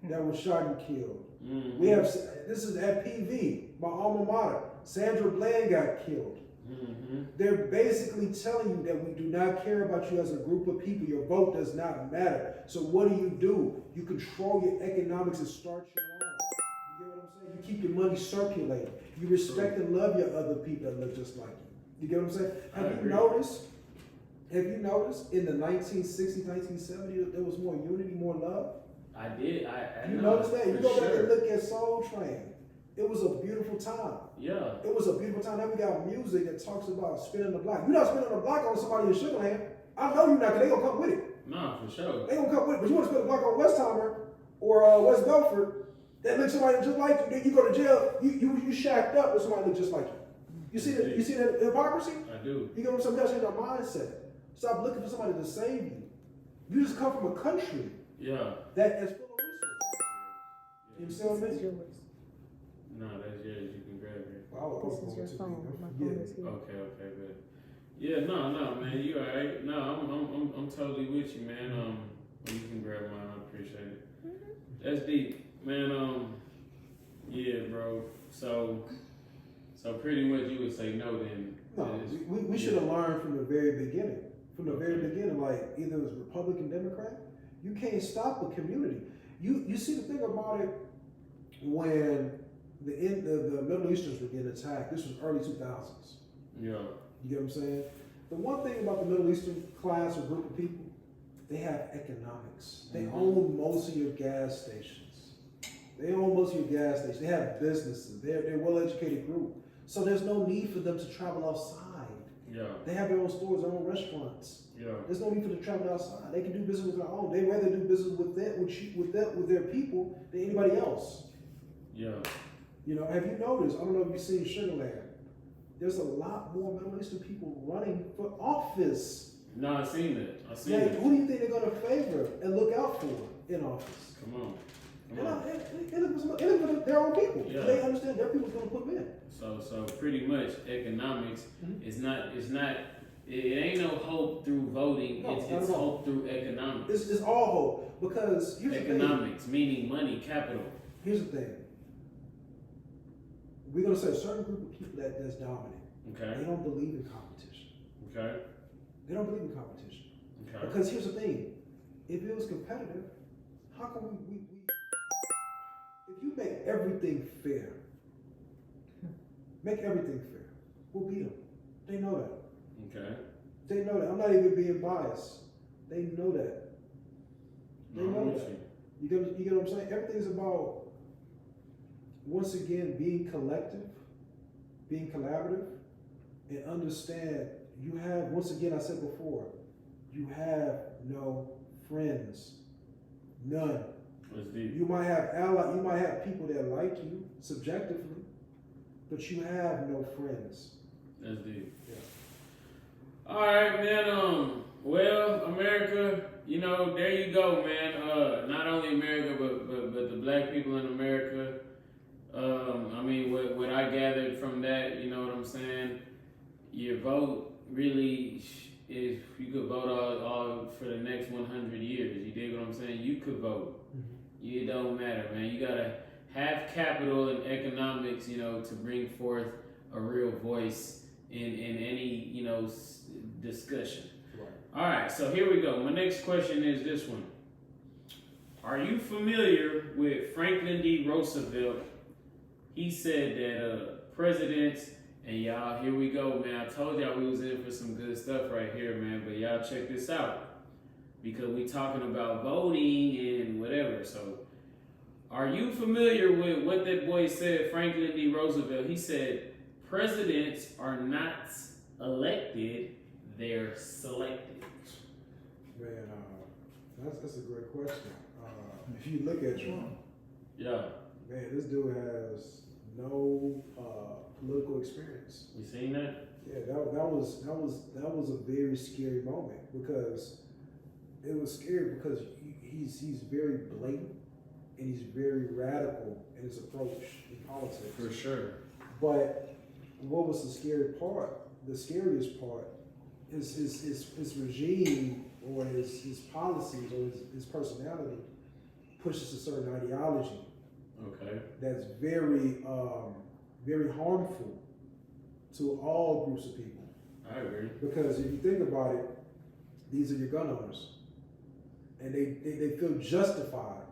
that was shot and killed. Mm-hmm. We have, this is at PV, my alma mater. Sandra Bland got killed. Mm-hmm. They're basically telling you that we do not care about you as a group of people. Your vote does not matter. So what do? You control your economics and start your own. You get what I'm saying? You keep your money circulating. You respect and love your other people that look just like you. You get what I'm saying? Have you noticed Have you noticed in the 1960s, 1970s, there was more unity, more love? I did. I You know, noticed that? You for go back sure. and look at Soul Train. It was a beautiful time. Yeah. It was a beautiful time. Now we got music that talks about spinning the block. You're not spinning the block on somebody in Sugarland. I know you're not, because they gonna come with it. No, for sure. They gonna come with it. But you want to spin the block on Westheimer or West Belford, that looks somebody just like you. Then you go to jail. You shacked up with somebody that looks just like you. You see that? You see that hypocrisy? I do. You go with somebody else in their mindset. Stop looking for somebody to save you. You just come from a country that is full of resources. You understand what I mean? No, that's yours. You can grab it. Well, This is your phone. My phone is here. Okay, good. Yeah, no, man, you alright? No, I'm totally with you, man. You can grab mine. I appreciate it. That's deep, man. Yeah, bro. So pretty much you would say no then. No, we should have learned from the very beginning. From the very beginning, like either it was Republican, Democrat, you can't stop a community. You see the thing about it when the Middle Easterns were getting attacked. This was early 2000s. Yeah. You get what I'm saying? The one thing about the Middle Eastern class or group of people, they have economics. They own most of your gas stations. They have businesses. They're a well-educated group. So there's no need for them to travel outside. Yeah. They have their own stores, their own restaurants. Yeah. There's no need for them to travel outside. They can do business with their own. They rather do business with their people than anybody else. Yeah. You know, have you noticed? I don't know if you've seen Sugarland. There's a lot more Middle Eastern people running for office. No, I seen it. Who do you think they're going to favor and look out for in office? Come on. They look for their own people. Yeah. They understand their people's going to put them in. So pretty much economics it ain't no hope through voting. No, it's hope through economics. It's all hope, because here's Economics, meaning money, capital. Here's the thing. We're going to say a certain group of people that's dominant. Okay. They don't believe in competition. Okay. They don't believe in competition. Okay. Because here's the thing. If it was competitive, how come we if you make everything fair, we'll beat them. They know that. Okay. They know that. I'm not even being biased. They know that. They know that. You get what I'm saying? Everything's about, once again, being collective, being collaborative, and understand you have, once again, I said before, you have no friends. None. That's deep. You might have you might have people that like you subjectively, but you have no friends. That's deep. Yeah. All right, man. Well, America, there you go, man. Not only America, but the black people in America. I mean, what I gathered from that, you know what I'm saying? Your vote really is, you could vote all for the next 100 years. You dig what I'm saying? You could vote. It don't matter, man. You gotta have capital and economics, to bring forth a real voice in any, discussion. Right. All right, so here we go. My next question is this one. Are you familiar with Franklin D. Roosevelt? He said that presidents, and y'all, here we go, man. I told y'all we was in for some good stuff right here, man. But y'all check this out, because we talking about voting and whatever. So, are you familiar with what that boy said, Franklin D. Roosevelt? He said, presidents are not elected, they're selected. Man, that's a great question. If you look at Trump, Yeah. man, this dude has no political experience. You seen that? Yeah, that was a very scary moment, because it was scary because he's very blatant and he's very radical in his approach in politics. For sure. But what was the scary part? The scariest part is his regime, or his policies, or his personality pushes a certain ideology. Okay. That's very very harmful to all groups of people. I agree. Because if you think about it, these are your gun owners, and they feel justified.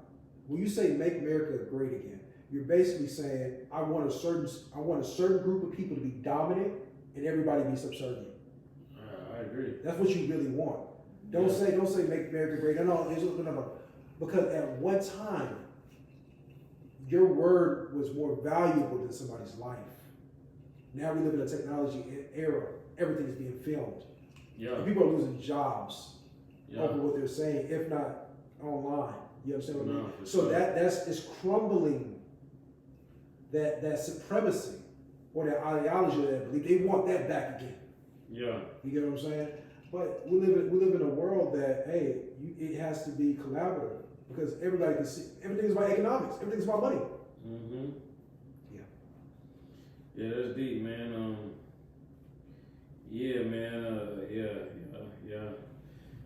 When you say "Make America Great Again," you're basically saying, I want a certain group of people to be dominant and everybody be subservient. I agree. That's what you really want. Don't say make America great. No. Because at one time, your word was more valuable than somebody's life. Now we live in a technology era. Everything is being filmed. Yeah. And people are losing jobs over what they're saying, if not online. You understand what I mean? So sure. it's crumbling that supremacy or that ideology or that belief. They want that back again. Yeah. You get what I'm saying? But we live in a world that, hey, it has to be collaborative because everybody can see. Everything's about economics. Everything's about money. Mm-hmm. Yeah. Yeah, that's deep, man. Yeah, man. Yeah.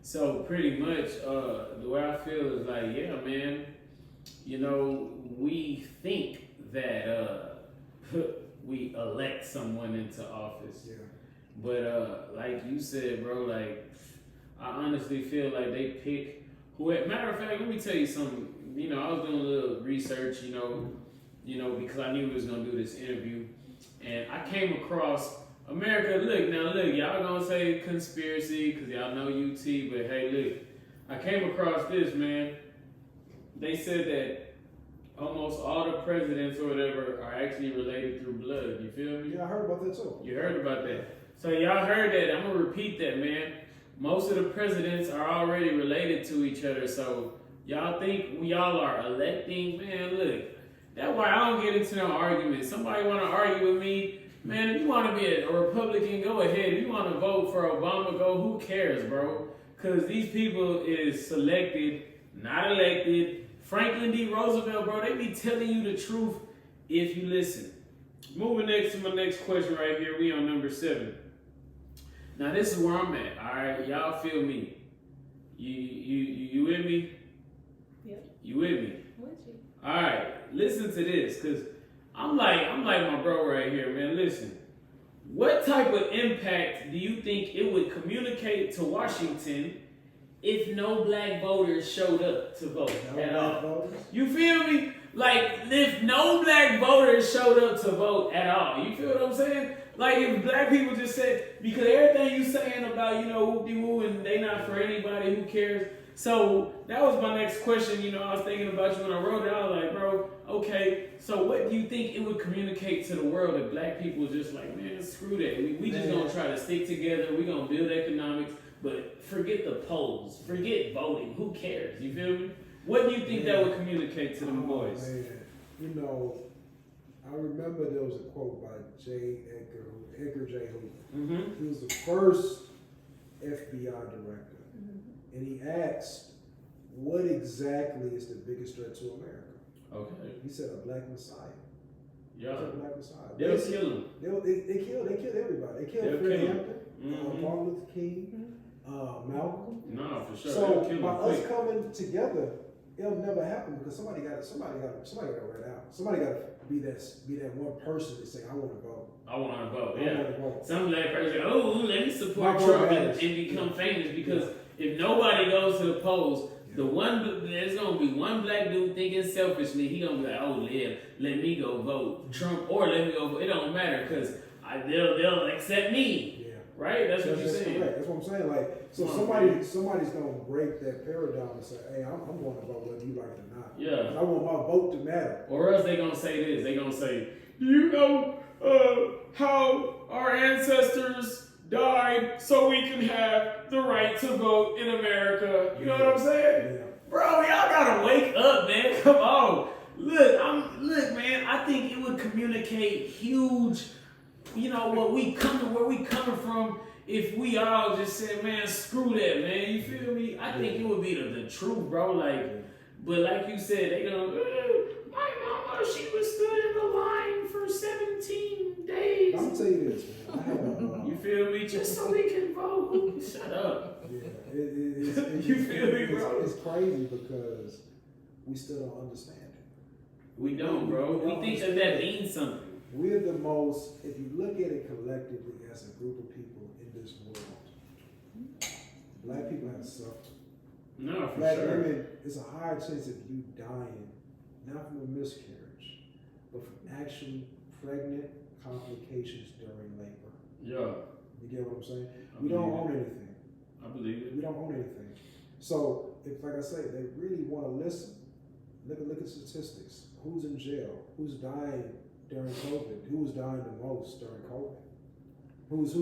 So pretty much, the way I feel is like, yeah, man. You know, we think that we elect someone into office. Yeah. But like you said, bro, like I honestly feel like they pick who. Matter of fact, let me tell you something. You know, I was doing a little research. You know, because I knew we was gonna do this interview, and I came across America. Look, y'all gonna say conspiracy because y'all know UT, but hey, look, I came across this, man. They said that almost all the presidents or whatever are actually related through blood. You feel me? Yeah, I heard about that too. You heard about that. So y'all heard that. I'm gonna repeat that, man. Most of the presidents are already related to each other. So y'all think y'all are electing, man, look. That's why I don't get into no argument. Somebody wanna argue with me, man, if you wanna be a Republican, go ahead. If you wanna vote for Obama, go, who cares, bro? Cause these people is selected, not elected. Franklin D. Roosevelt, bro, they be telling you the truth if you listen. Moving next to my next question right here. We on number 7. Now this is where I'm at. All right, y'all feel me? You with me? Yep. You with me? I'm with you. All right, listen to this, cause I'm like my bro right here, man. Listen, what type of impact do you think it would communicate to Washington if no black voters showed up to vote at all? You feel me? Like, if no black voters showed up to vote at all, you feel what I'm saying? Like, if black people just said, because everything you saying about, you know, whoop-de-woo and they not for anybody, who cares? So, that was my next question, you know, I was thinking about you when I wrote it. I was like, bro, okay, so what do you think it would communicate to the world if black people just like, man, screw that. We just gonna try to stick together, we gonna build economics, but forget the polls, forget voting, who cares, you feel me? What do you think that would communicate to them boys? Man. You know, I remember there was a quote by Edgar J. Hoover. Mm-hmm. He was the first FBI director. And he asked, what exactly is the biggest threat to America? Okay. He said a black messiah. Yeah. He said a black messiah. They'll kill him. They killed everybody. They killed Fred Hampton, Martin Luther King, Malcolm. No, for sure. So by us coming together, it'll never happen because somebody got to rat out. Somebody got to be that one person to say, I want to vote. I want to vote. I Yeah. want to vote. Some black person, let me support My Trump vote and become famous because if nobody goes to the polls, there's gonna be one black dude thinking selfishly. He gonna be like, oh yeah, let me go vote Trump or let me go vote. It don't matter because they'll accept me. Yeah. Right? That's what you're saying. Correct. That's what I'm saying. Like, so somebody's gonna break that paradigm and say, hey, I'm going to vote whether you like it or not. Yeah. I want my vote to matter. Or else they gonna say this. They gonna say, you know how our ancestors died so we can have the right to vote in America. You know what I'm saying? Yeah. Bro, y'all gotta wake up, man. Come on. Look, man, I think it would communicate huge, you know, where we coming from if we all just said, man, screw that, man. You feel me? I think it would be the truth, bro. Like, but like you said, they gonna, my mama, she was stood in the line for 17 days. I'm gonna tell you this, man. You feel me? Just so we can vote. Shut up. Yeah, you feel me, bro? It's crazy because we still don't understand it. We don't, bro. We think that means something. We're the most, if you look at it collectively as a group of people in this world, black people have suffered. No, for black sure. women, it's a higher chance of you dying, not from a miscarriage, but from actually pregnant complications during labor. Yeah. You get what I'm saying? We don't own anything. I believe it. We don't own anything. So if, like I say, they really want to listen, look at statistics. Who's in jail? Who's dying during COVID? Who was dying the most during COVID? Who's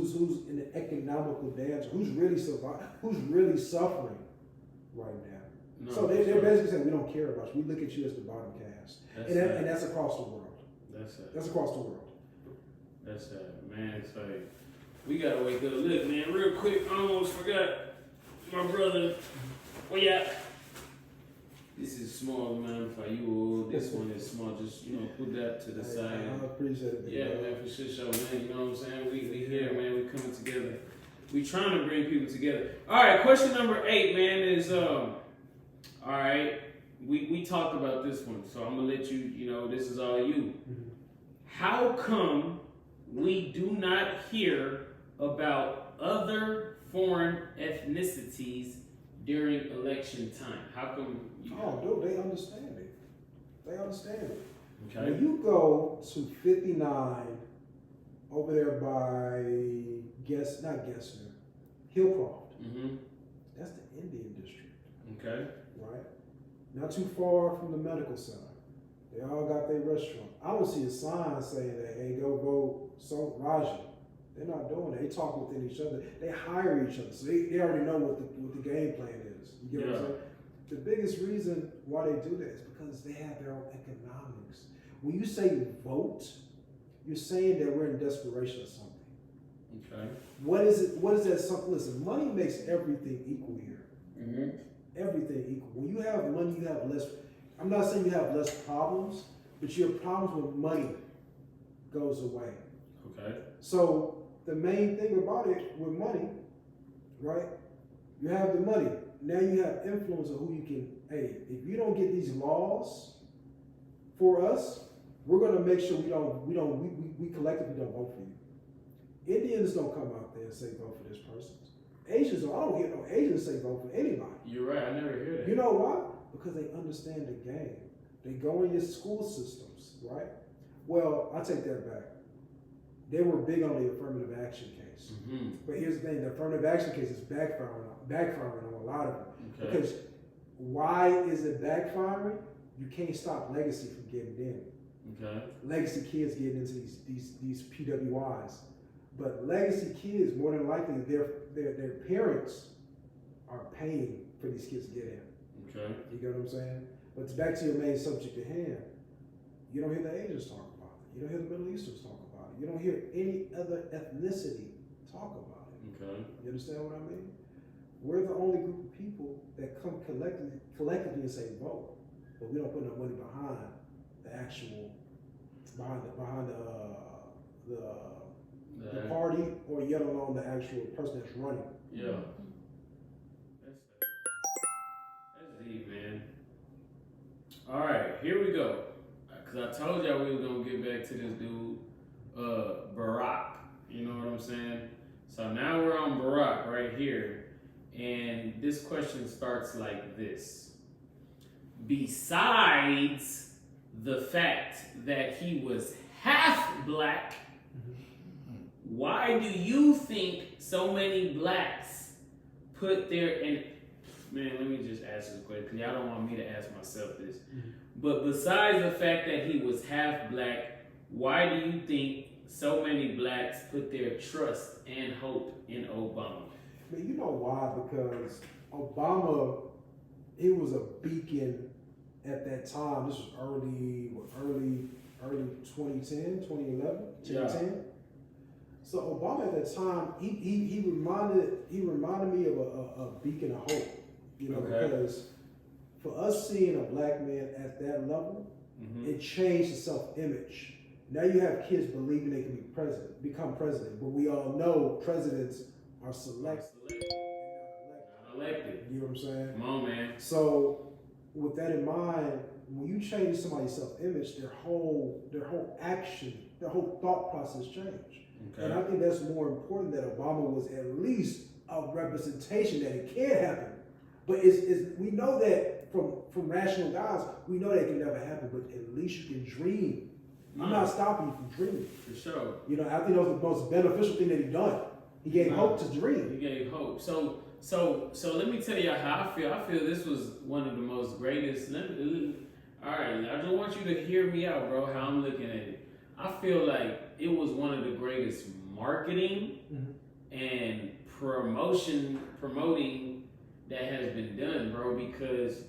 in the economical danger? Who's really surviving? Who's really suffering right now? No, so they're basically saying we don't care about you. We look at you as the bottom caste, and that's across the world. That's across the world. That's sad, man. It's like we gotta wake up. Look, man, real quick. I almost forgot my brother. Where you at? This is small, man. For you, this one is small. Just put that to the side. I appreciate it. Yeah, man, for sure, man. You know what I'm saying? We here, man. We coming together. We trying to bring people together. All right, question number 8, man, is all right. We talked about this one, so I'm gonna let you. This is all you. Mm-hmm. How come we do not hear about other foreign ethnicities during election time? How come? Dude, they understand it. They understand it. Okay. When you go to 59 over there by Hillcroft, Mm-hmm. that's the Indian district. Okay. Right? Not too far from the medical center. They all got their restaurant. I don't see a sign saying that, hey, go vote so Raja. They're not doing it. They talk within each other. They hire each other. So they already know what the game plan is. You get what I'm saying? The biggest reason why they do that is because they have their own economics. When you say vote, you're saying that we're in desperation or something. Okay. What is it? What is that something? Listen, money makes everything equal here. Mm-hmm. Everything equal. When you have money, you have less. I'm not saying you have less problems, but your problems with money goes away. Okay. So the main thing about it with money, right? You have the money. Now you have influence of who you can. Hey, if you don't get these laws for us, we're gonna make sure we collectively don't vote for you. Indians don't come out there and say vote for this person. Asians, I don't hear no Asians say vote for anybody. You're right. I never hear that. You know why? Because they understand the game. They go in your school systems, right? Well, I take that back. They were big on the affirmative action case. Mm-hmm. But here's the thing, the affirmative action case is backfiring on a lot of them. Okay. Because why is it backfiring? You can't stop legacy from getting in. Okay. Legacy kids getting into these PWIs. But legacy kids, more than likely, their parents are paying for these kids to get in. Okay. You get what I'm saying? But back to your main subject at hand, you don't hear the Asians talk about it. You don't hear the Middle Easterns talk about it. You don't hear any other ethnicity talk about it. Okay. You understand what I mean? We're the only group of people that come collectively and say vote, but we don't put no money behind the actual behind the party, or yet alone the actual person that's running. Yeah. That's deep, man. All right, here we go. Because I told y'all we were going to get back to this dude, Barack. You know what I'm saying? So now we're on Barack right here. And this question starts like this. Besides the fact that he was half black, why do you think so many blacks put their, and man, let me just ask this question because y'all don't want me to ask myself this. But besides the fact that he was half black, why do you think so many blacks put their trust and hope in Obama? Man, you know why? Because Obama, he was a beacon at that time. This was early 2010, 2011, 2010. Yeah. So Obama at that time, he reminded me of a beacon of hope. You know, okay. Because for us seeing a black man at that level, it changed the self-image. Now you have kids believing they can become president, but we all know presidents are selected. Not elected. You know what I'm saying? Come on, man. So with that in mind, when you change somebody's self-image, their whole action, their whole thought process change. Okay. And I think that's more important, that Obama was at least a representation that it can happen. But we know that from rational guys, we know that it can never happen, but at least you can dream. I'm not stopping you from dreaming. For sure. You know, I think that was the most beneficial thing that he done. He gave hope to dream. He gave hope. So let me tell you how I feel. I feel this was one of the most greatest. All right, I just want you to hear me out, bro. How I'm looking at it. I feel like it was one of the greatest marketing and promoting that has been done, bro. Because,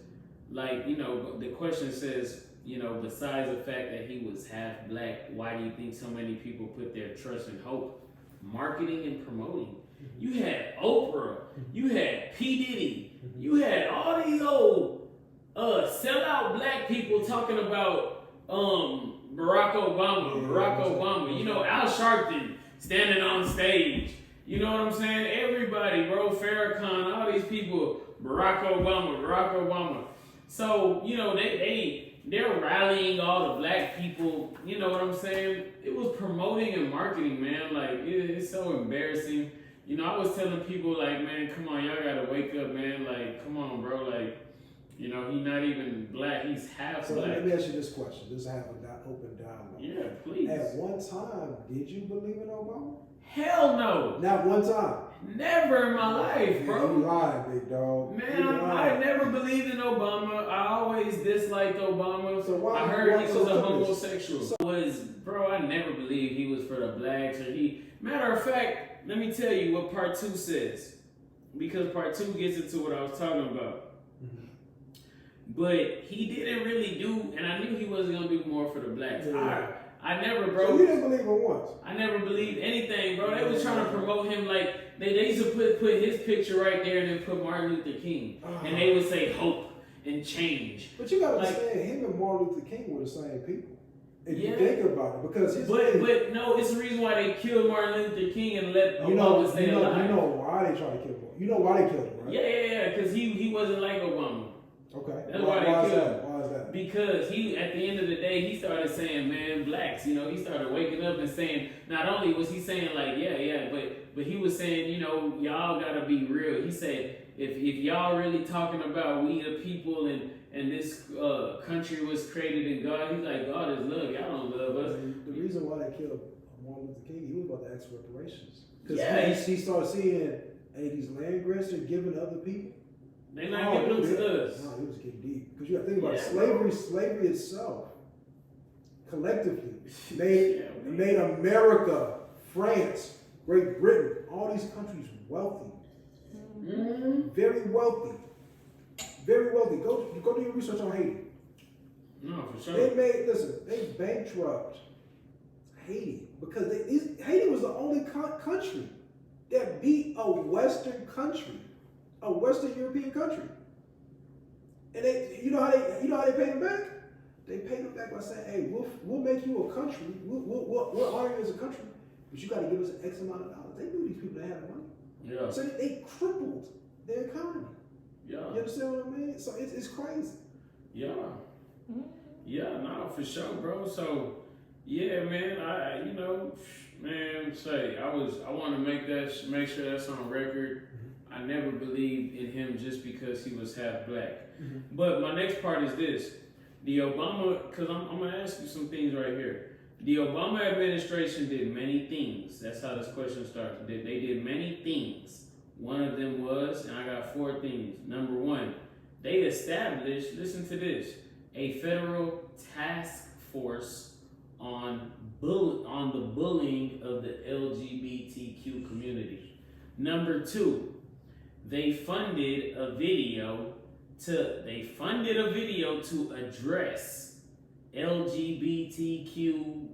like, you know, the question says, you know, besides the fact that he was half black, why do you think so many people put their trust and hope? Marketing and promoting. You had Oprah, you had P. Diddy, you had all these old sellout black people talking about Barack Obama. You know, Al Sharpton standing on stage. You know what I'm saying? Everybody, bro, Farrakhan, all these people, Barack Obama. So, you know, they're rallying all the black people. You know what I'm saying? It was promoting and marketing, man. Like, it's so embarrassing. You know, I was telling people, like, man, come on, y'all gotta wake up, man. Like, come on, bro. Like, you know, he's not even black. He's half so black. Let me ask you this question. Just have an open dialogue. Yeah, please. At one time, did you believe in Obama? Hell no. Not one time. Never in my life, bro. You lied, big dog. Man, I never believed in Obama. I always disliked Obama. So why, I heard he was a so homosexual. Bro, I never believed he was for the blacks or matter of fact, let me tell you what part 2 says. Because part 2 gets into what I was talking about. But he didn't really do, and I knew he wasn't gonna do more for the blacks. Yeah. I never, bro. So you didn't believe him once? I never believed anything, bro. They was trying to promote him like they used to put his picture right there and then put Martin Luther King, and they would say hope and change. But you gotta understand, him and Martin Luther King were the same people. If you think about it, because but no, it's the reason why they killed Martin Luther King and let Obama stay alive. You know why they tried to kill him? You know why they killed him, right? Yeah, because he wasn't like Obama. Okay. That's why they killed him. Why is that? Because he, at the end of the day, he started saying, man, blacks, you know, he started waking up and saying, not only was he saying like, but he was saying, you know, y'all gotta be real. He said, if y'all really talking about we the people and this country was created in God, he's like, God is love, y'all don't love us. The reason why they killed Martin Luther King, he was about to ask for reparations. Because he started seeing, hey, these land grants are given to other people. They're not giving them to us. No, he was getting deep. Because you got to think about it. Slavery itself, collectively, made America, France, Great Britain, all these countries wealthy. Very wealthy. Very wealthy. Go do your research on Haiti. No, for sure. They bankrupt Haiti because Haiti was the only country that beat a Western country. A Western European country, and you know how they paid them back? They paid them back by saying, "Hey, we'll make you a country. We'll honor you as a country, but you got to give us an X amount of dollars." They knew these people that had the money, so they crippled their economy. You understand what I mean? So it's crazy. No, for sure, bro. So man, I want to make sure that's on record. I never believed in him just because he was half black. But my next part is this. The Obama, because I'm going to ask you some things right here. The Obama administration did many things. That's how this question starts. They did many things. One of them was, and I got 4 things. Number 1, they established, listen to this, a federal task force on the bullying of the LGBTQ community. Number 2, they funded a video to address LGBTQ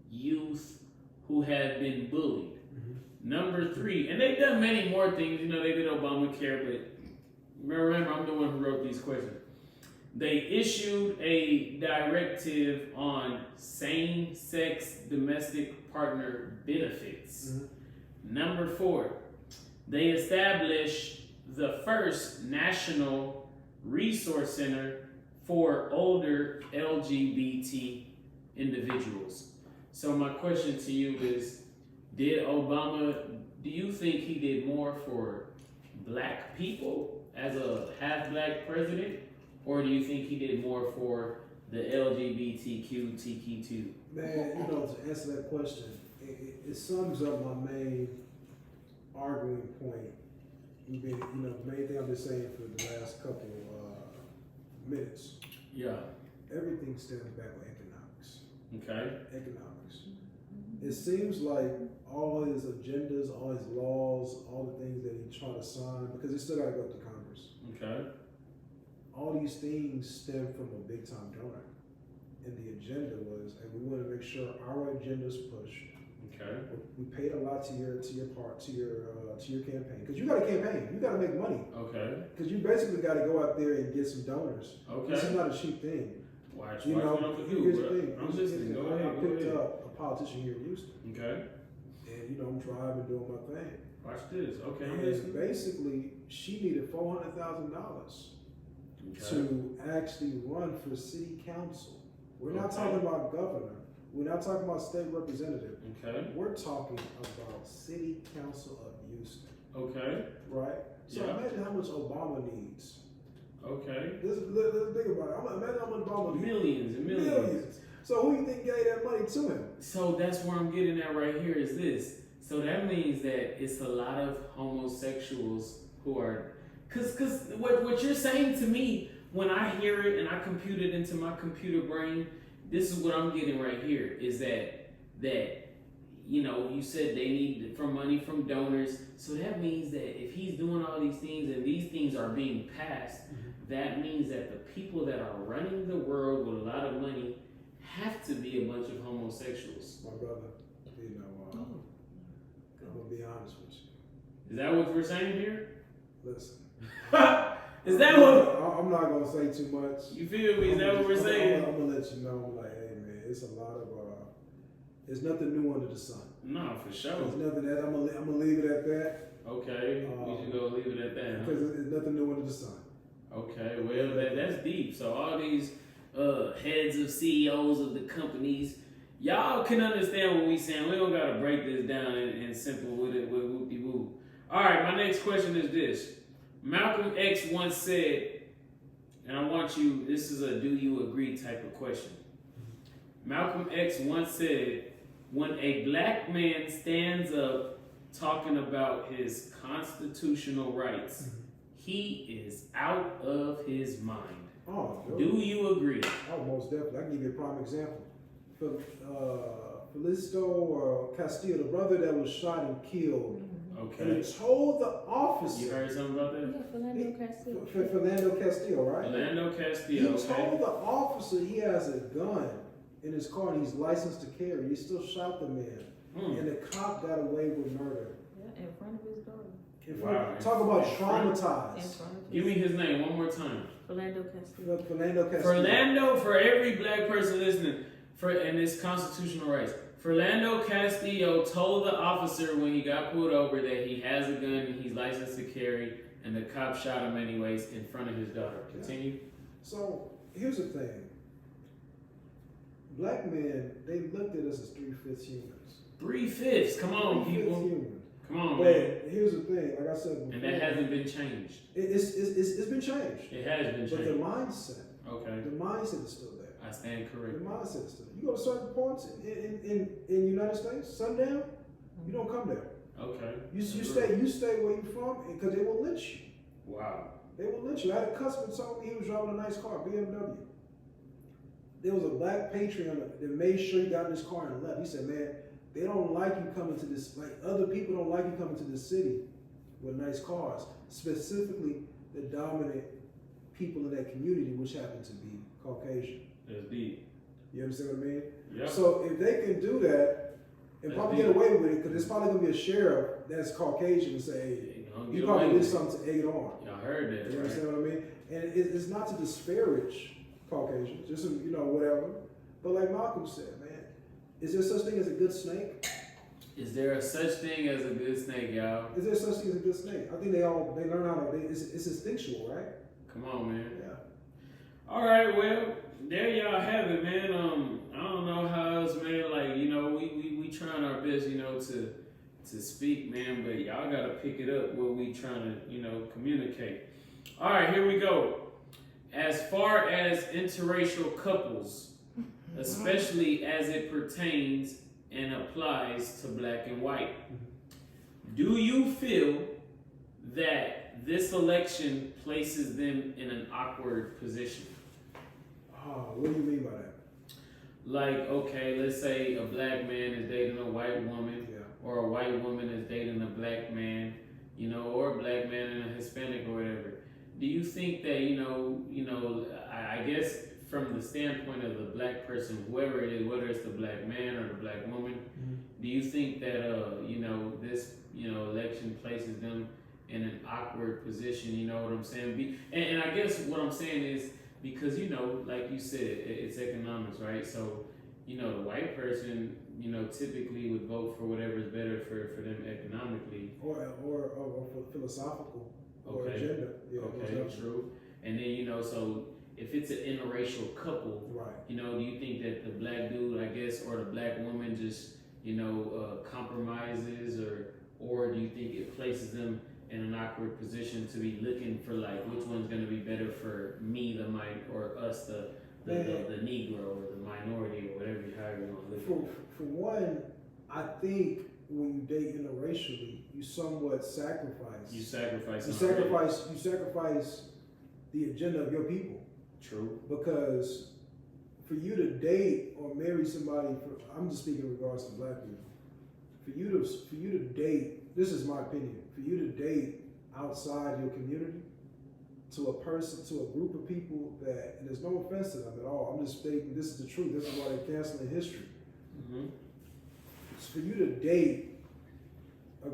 youth who have been bullied. Number 3, and they've done many more things. You know, they did Obamacare, but remember, I'm the one who wrote these questions. They issued a directive on same-sex domestic partner benefits. Number 4, they established the first national resource center for older LGBT individuals. So my question to you is, do you think he did more for black people as a half-black president, or do you think he did more for the LGBTQ TQ2? Man, to answer that question, it sums up my main arguing point. We've been, main thing I've been saying for the last couple minutes. Yeah. Everything stems back with economics. Okay. Economics. It seems like all his agendas, all his laws, all the things that he tried to sign, because he still got to go to Congress. Okay. All these things stem from a big time donor. And the agenda was, and we want to make sure our agenda's pushed. Okay. We paid a lot to your campaign, because you got a campaign. You got to make money. Okay. Because you basically got to go out there and get some donors. Okay. This is not a cheap thing. Watch Here's the thing. I'm listening. Go ahead. I picked up a politician here in Houston. Okay. And I'm driving, doing my thing. Watch this. Okay. I'm And listening. basically, she needed $400,000 to actually run for city council. We're not talking about governor. We're not talking about state representative. Okay. We're talking about city council of Houston. Okay. Right? So imagine how much Obama needs. Okay. Let's think about it. Imagine how much Obama needs. Millions and millions. So who you think gave that money to him? So that's where I'm getting at right here is this. So that means that it's a lot of homosexuals who are, cause what you're saying to me when I hear it and I compute it into my computer brain, this is what I'm getting right here is that you said they need money from donors. So that means that if he's doing all these things and these things are being passed, that means that the people that are running the world with a lot of money have to be a bunch of homosexuals. My brother, I'm gonna be honest with you. Is that what we're saying here? Listen. Is that what? I'm not gonna say too much. You feel me? Is that what we're saying? I'm gonna let you know. Like, hey man, it's a lot of. There's nothing new under the sun. No, for sure. There's nothing that I'm gonna leave it at that. Okay, we should go leave it at that. Because there's nothing new under the sun. Okay, well that's deep. So all these heads of CEOs of the companies, y'all can understand what we saying. We don't gotta break this down in simple with whoop-de-whoop. All right, my next question is this. Malcolm X once said, and I want you, this is a do you agree type of question. Malcolm X once said, when a black man stands up talking about his constitutional rights, he is out of his mind. Oh, no. Do you agree? Oh, most definitely. I can give you a prime example. Felisto Castillo, the brother that was shot and killed, and he told the officer. You heard something about that? Yeah, Philando Castillo. Philando Castillo, right? Philando Castillo. He told the officer he has a gun in his car and he's licensed to carry. He still shot the man. And the cop got away with murder. Yeah, in front of his daughter. Wow. Talk about In traumatized. front of Give me his name one more time. Philando Castillo. Philando Castillo. Fernando, for every black person listening, and his constitutional rights. Fernando Castillo told the officer when he got pulled over that he has a gun and he's licensed to carry, and the cop shot him anyways in front of his daughter. Continue. So here's the thing. Black men, they looked at us as 3/5 humans. 3/5. Come on, 3/5 people. human. Come on, But man. here's the thing, like I said before, And that hasn't been changed. it's been changed. It has been But the changed. mindset, Okay. the mindset is still there. I stand The corrected. mindset is still there. You go to certain parts in the United States, sundown, you don't come there. Okay. You stay where you're from because they will lynch you. Wow. They will lynch you. I had a customer told me he was driving a nice car, BMW. There was a black patriot that made sure he got in his car and left. He said, man, they don't like you coming to this, like other people don't like you coming to this city with nice cars. Specifically, the dominant people in that community, which happen to be Caucasian. That's deep. You understand what I mean? Yeah. So if they can do that and That's probably deep. get away with it, because there's probably going to be a sheriff that's Caucasian and say, hey, you probably did something to egg it on. Y'all heard that, You right? understand what I mean? And it's not to disparage Caucasians, just whatever. But like Malcolm said, man, is there such thing as a good snake? Is there a such thing as a good snake, y'all? Is there such thing as a good snake? I think they learn how to. It's instinctual, right? Come on, man. Yeah. All right, well, there y'all have it, man. I don't know how else, man. Like, we trying our best, to speak, man. But y'all gotta pick it up what we trying to, communicate. All right, here we go. As far as interracial couples, especially as it pertains and applies to black and white, Do you feel that this election places them in an awkward position? What do you mean by that? Like, okay, let's say a black man is dating a white woman, Yeah. or a white woman is dating a black man, or a black man and a Hispanic or whatever. Do you think that, I guess from the standpoint of the black person, whoever it is, whether it's the black man or the black woman, do you think that, this, election places them in an awkward position, you know what I'm saying? And I guess what I'm saying is, because, like you said, it's economics, right? So, the white person, typically would vote for whatever is better for them economically. Or for philosophical or Okay. agenda. Yeah, Okay, true. And then, so if it's an interracial couple, right. do you think that the black dude, I guess, or the black woman just, compromises, or do you think it places them in an awkward position to be looking for like which one's going to be better for me, or us, the Negro or the minority or whatever, however you want to look at it. For one, I think when you date interracially, you somewhat sacrifice. You sacrifice. You sacrifice the agenda of your people. True. Because for you to date or marry somebody, I'm just speaking in regards to black people. For you to date, this is my opinion. For you to date outside your community, to a person, to a group of people that, and there's no offense to them at all. I'm just stating this is the truth. This is why they're canceling history. Mm-hmm. It's for you to date a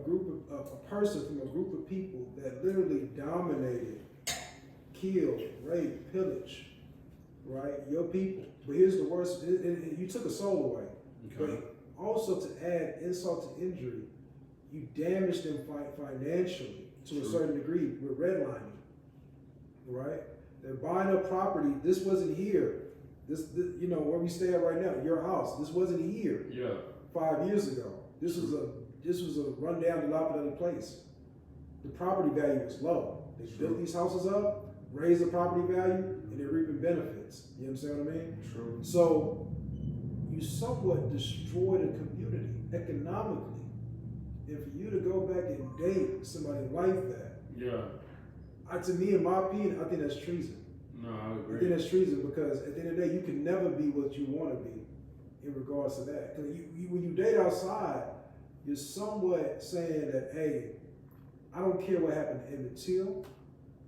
person from a group of people that literally dominated, killed, raped, pillaged, right? Your people. But here's the worst: you took a soul away. Okay. But also to add insult to injury, you damaged them financially to a certain degree with redlining, right? They're buying up property. This wasn't here. This where we stay at right now, your house. This wasn't here. Yeah. 5 years ago. This was a rundown, dilapidated place. The property value was low. They built these houses up, raised the property value, and they're reaping benefits. You understand what I mean? True. So you somewhat destroy the community economically. And for you to go back and date somebody like that, to me, in my opinion, I think that's treason. No, I agree. I think that's treason because at the end of the day, you can never be what you want to be in regards to that. Because when you date outside, you're somewhat saying that, hey, I don't care what happened to Emmett Till.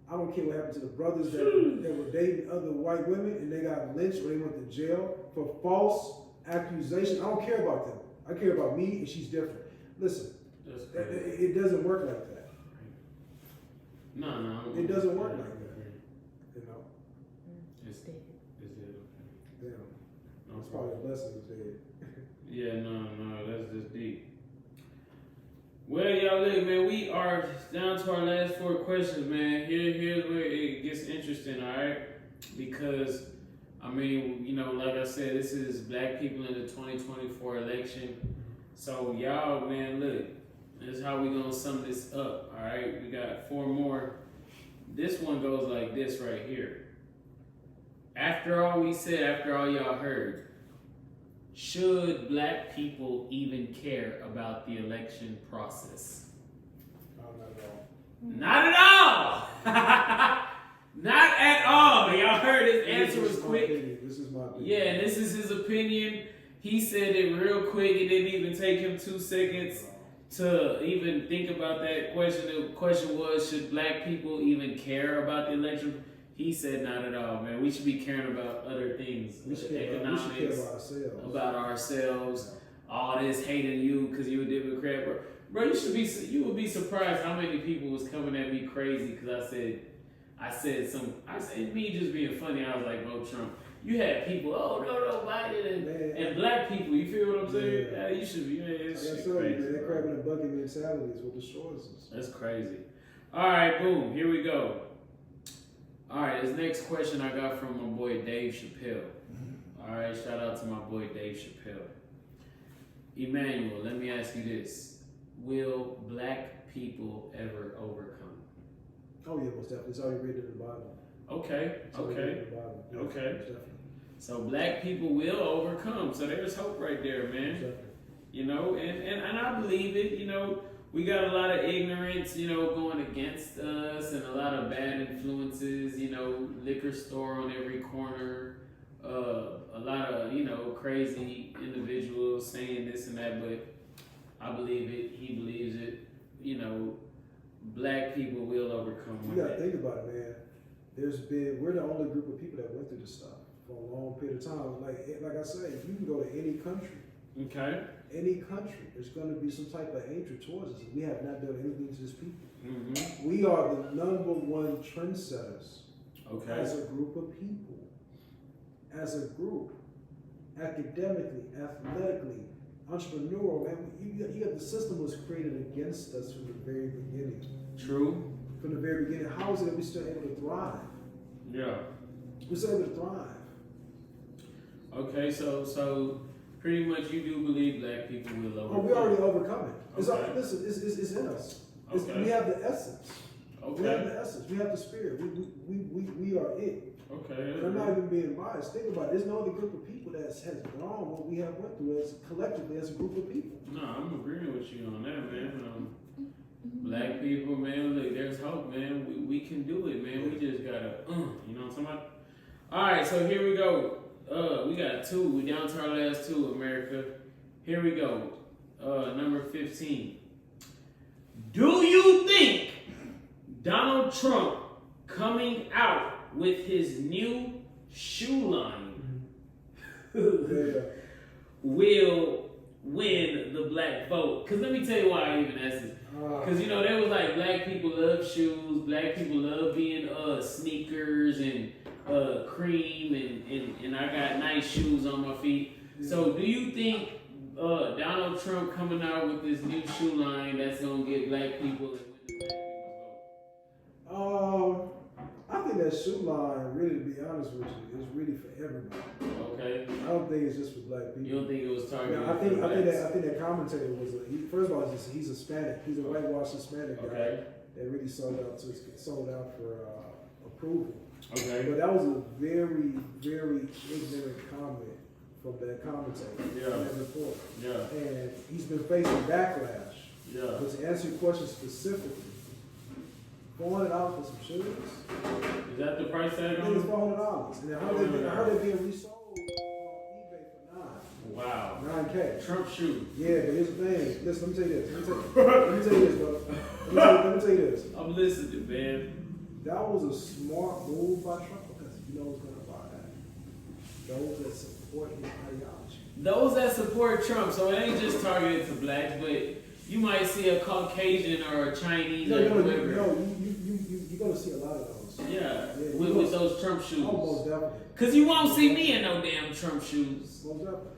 I don't care what happened to the brothers that were dating other white women and they got lynched or they went to jail for false accusation. I don't care about them. I care about me and she's different. Listen, it doesn't work like that. No. It doesn't work like that. You know? It's dead. Okay. Damn. No, It's probably a blessing it's dead. Yeah, no, that's just deep. Well, y'all, look, man, we are down to our last 4 questions, man. Here's where it gets interesting, all right? Because, I mean, like I said, this is black people in the 2024 election. So, y'all, man, look, this is how we gonna sum this up, all right? We got 4 more. This one goes like this right here. After all we said, after all y'all heard, should black people even care about the election process? Not at all. Not at all! Not at all! Y'all heard his answer was quick. This is my opinion. Yeah, and this is his opinion. He said it real quick. It didn't even take him 2 seconds to even think about that question. The question was, should black people even care about the election? He said not at all, man. We should be caring about other things. We should care economics, about ourselves. All this hating you because you a Democrat. Bro, you would be surprised how many people was coming at me crazy because I said me just being funny. I was like, vote Trump. You had people, oh no, Biden and black people. You feel what I'm saying? Yeah. You should be. It's crazy. That crab in the bucket mentality is what destroys us. That's crazy. All right, boom. Here we go. All right, this next question I got from my boy Dave Chappelle. All right, shout out to my boy Dave Chappelle. Emmanuel, let me ask you this: will black people ever overcome? Oh yeah, most definitely. It's already written in the Bible. Okay. Yeah, Okay. most definitely. So black people will overcome. So there's hope right there, man. Most definitely. And I believe it. we got a lot of ignorance, you know, going against us, and a lot of bad influences. You know, liquor store on every corner. A lot of, you know, crazy individuals saying this and that, but I believe it. He believes it. You know, black people will overcome. You gotta think about it, man. We're the only group of people that went through this stuff for a long period of time. Like I say, you can go to any country. Okay. Any country, there's going to be some type of hatred towards us. We have not done anything to this people. Mm-hmm. We are the number one trendsetters. Okay. As a group of people, as a group, academically, athletically, entrepreneurial, man. You got the system was created against us from the very beginning. True. From the very beginning, how is it that we're still able to thrive? Yeah. We're still able to thrive. Okay, so pretty much you do believe black people will overcome. Oh, we already overcome it. It's Okay. listen, it's in us. Okay. We have the essence. Okay. We have the essence. We have the spirit. We are it. Okay. And I'm not even being biased. Think about it. There's no other group of people that has gone what we have went through as collectively as a group of people. No, I'm agreeing with you on that, man. Black people, man, look, there's hope, man. We can do it, man. We just gotta, you know what I'm talking about? All right, so here we go. We got two. We down to our last two, America. Here we go. Number 15. Do you think Donald Trump coming out with his new shoe line will win the black vote? Because let me tell you why I even asked this. Because, you know, they was like, black people love shoes, black people love being sneakers and cream, and I got nice shoes on my feet. So do you think Donald Trump coming out with this new shoe line that's going to get black people and win the black people's vote? I think that shoe line, really, to be honest with you, is really for everybody. Okay. I don't think it's just for black people. You don't think it was targeted? Yeah, I think that commentator was first of all he's Hispanic. He's a whitewashed Hispanic guy that really sold out for approval. Okay. But that was a very, very ignorant comment from that commentator. Yeah. That report. Yeah. And he's been facing backlash. Yeah. But to answer your question specifically, $400 for some shoes. Is that the price tag I on think it's it? $400. And I heard it being resold on eBay for Wow. $9K. Trump shoe. Yeah, but here's the thing. Listen, let me tell you this. Let me tell you this, bro. Let me tell you this. I'm listening, man. That was a smart move by Trump because you know who's going to buy that. Those that support his ideology. Those that support Trump, so it ain't just targeted to blacks, but you might see a Caucasian or a Chinese or whoever. You're going to see a lot of those. Yeah, with those Trump shoes. Oh, most definitely. Because you won't see me in no damn Trump shoes. Most definitely.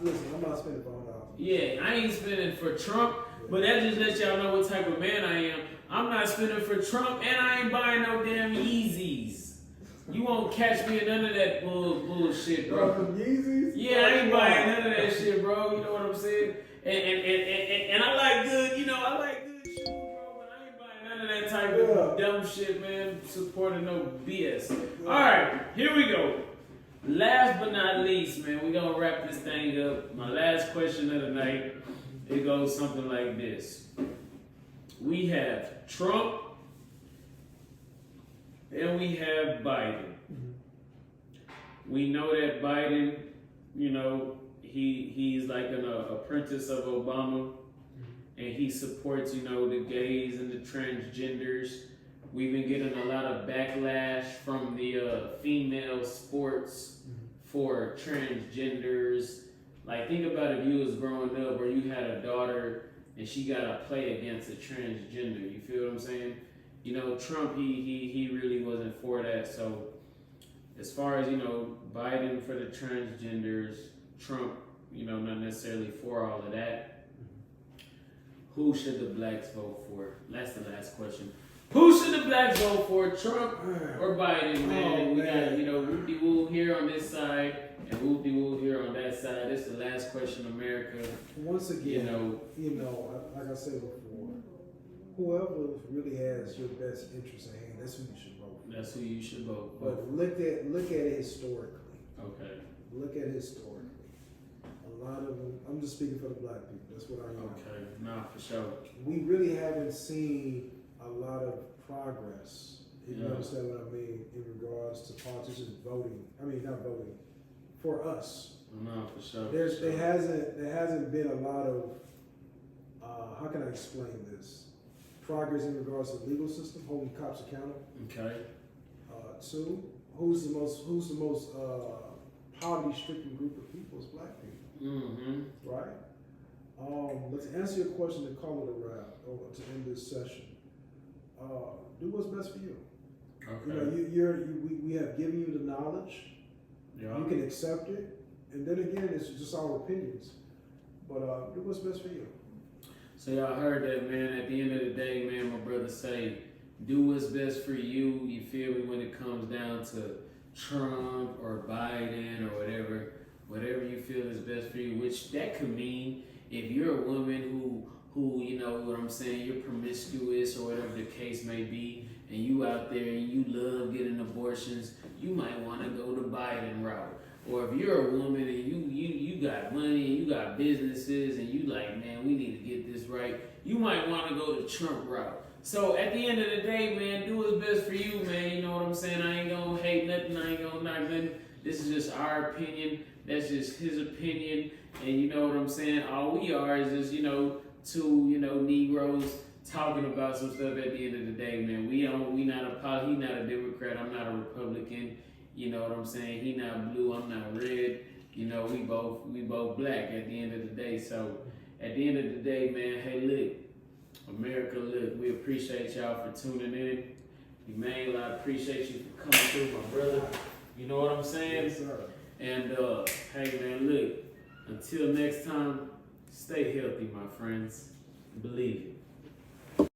Listen, I'm not spending $400. Yeah, I ain't spending for Trump, but that just lets y'all know what type of man I am. I'm not spending for Trump, and I ain't buying no damn Yeezys. You won't catch me in none of that bullshit, bro. Yeezys? Yeah, I ain't buying none of that shit, bro. You know what I'm saying? And I like good, you know, I like good shoes, bro, but I ain't buying none of that type of dumb shit, man. Supporting no BS. All right, here we go. Last but not least, man, we're going to wrap this thing up. My last question of the night, it goes something like this. We have Trump and we have Biden. We know that Biden, you know, he's like an apprentice of Obama, and he supports, you know, the gays and the transgenders. We've been getting a lot of backlash from the female sports for transgenders. Like, think about if you was growing up or you had a daughter and she got to play against a transgender. You feel what I'm saying? You know, Trump, he really wasn't for that. So as far as, you know, Biden for the transgenders, Trump, you know, not necessarily for all of that. Who should the blacks vote for? That's the last question. Who should the blacks vote for, Trump or Biden, man? We got, you know, whoop-de-woo here on this side and whoop-de-woo here on that side. This is the last question, America. Once again, like I said before, whoever really has your best interest at hand, that's who you should vote for. That's who you should vote for. But look at it historically. Okay. Look at it historically. A lot of them. I'm just speaking for the black people. That's what I am. Okay, nah, for sure. We really haven't seen a lot of progress. If you understand what I mean in regards to politicians voting. I mean, not voting for us. No, for sure. There hasn't been a lot of how can I explain this? Progress in regards to the legal system, holding cops accountable. Okay. Two, who's the most poverty-stricken group of people is black people. Mm-hmm. Right? Let's answer your question and call it a wrap or to end this session. Do what's best for you. Okay. You know, we have given you the knowledge. Yeah. You can accept it, and then again, it's just our opinions. But do what's best for you. So y'all heard that, man. At the end of the day, man, my brother say, do what's best for you. You feel me? When it comes down to Trump or Biden or whatever you feel is best for you. Which that could mean if you're a woman who you know what I'm saying, you're promiscuous or whatever the case may be, and you out there and you love getting abortions, you might want to go the Biden route. Or if you're a woman and you got money and you got businesses and you like, man, we need to get this right, you might want to go the Trump route. So at the end of the day, man, do what's best for you, man. You know what I'm saying? I ain't gonna hate nothing. I ain't gonna knock nothing. This is just our opinion. That's just his opinion. And you know what I'm saying? All we are is just, you know, two, you know, Negroes talking about some stuff at the end of the day, man. He not a Democrat. I'm not a Republican. You know what I'm saying? He not blue. I'm not red. You know, we both black at the end of the day. So at the end of the day, man, hey, look. America, look, we appreciate y'all for tuning in. Emmanuel, I appreciate you for coming through, my brother. You know what I'm saying? Yes, sir. And hey man, look, until next time, stay healthy, my friends. Believe it.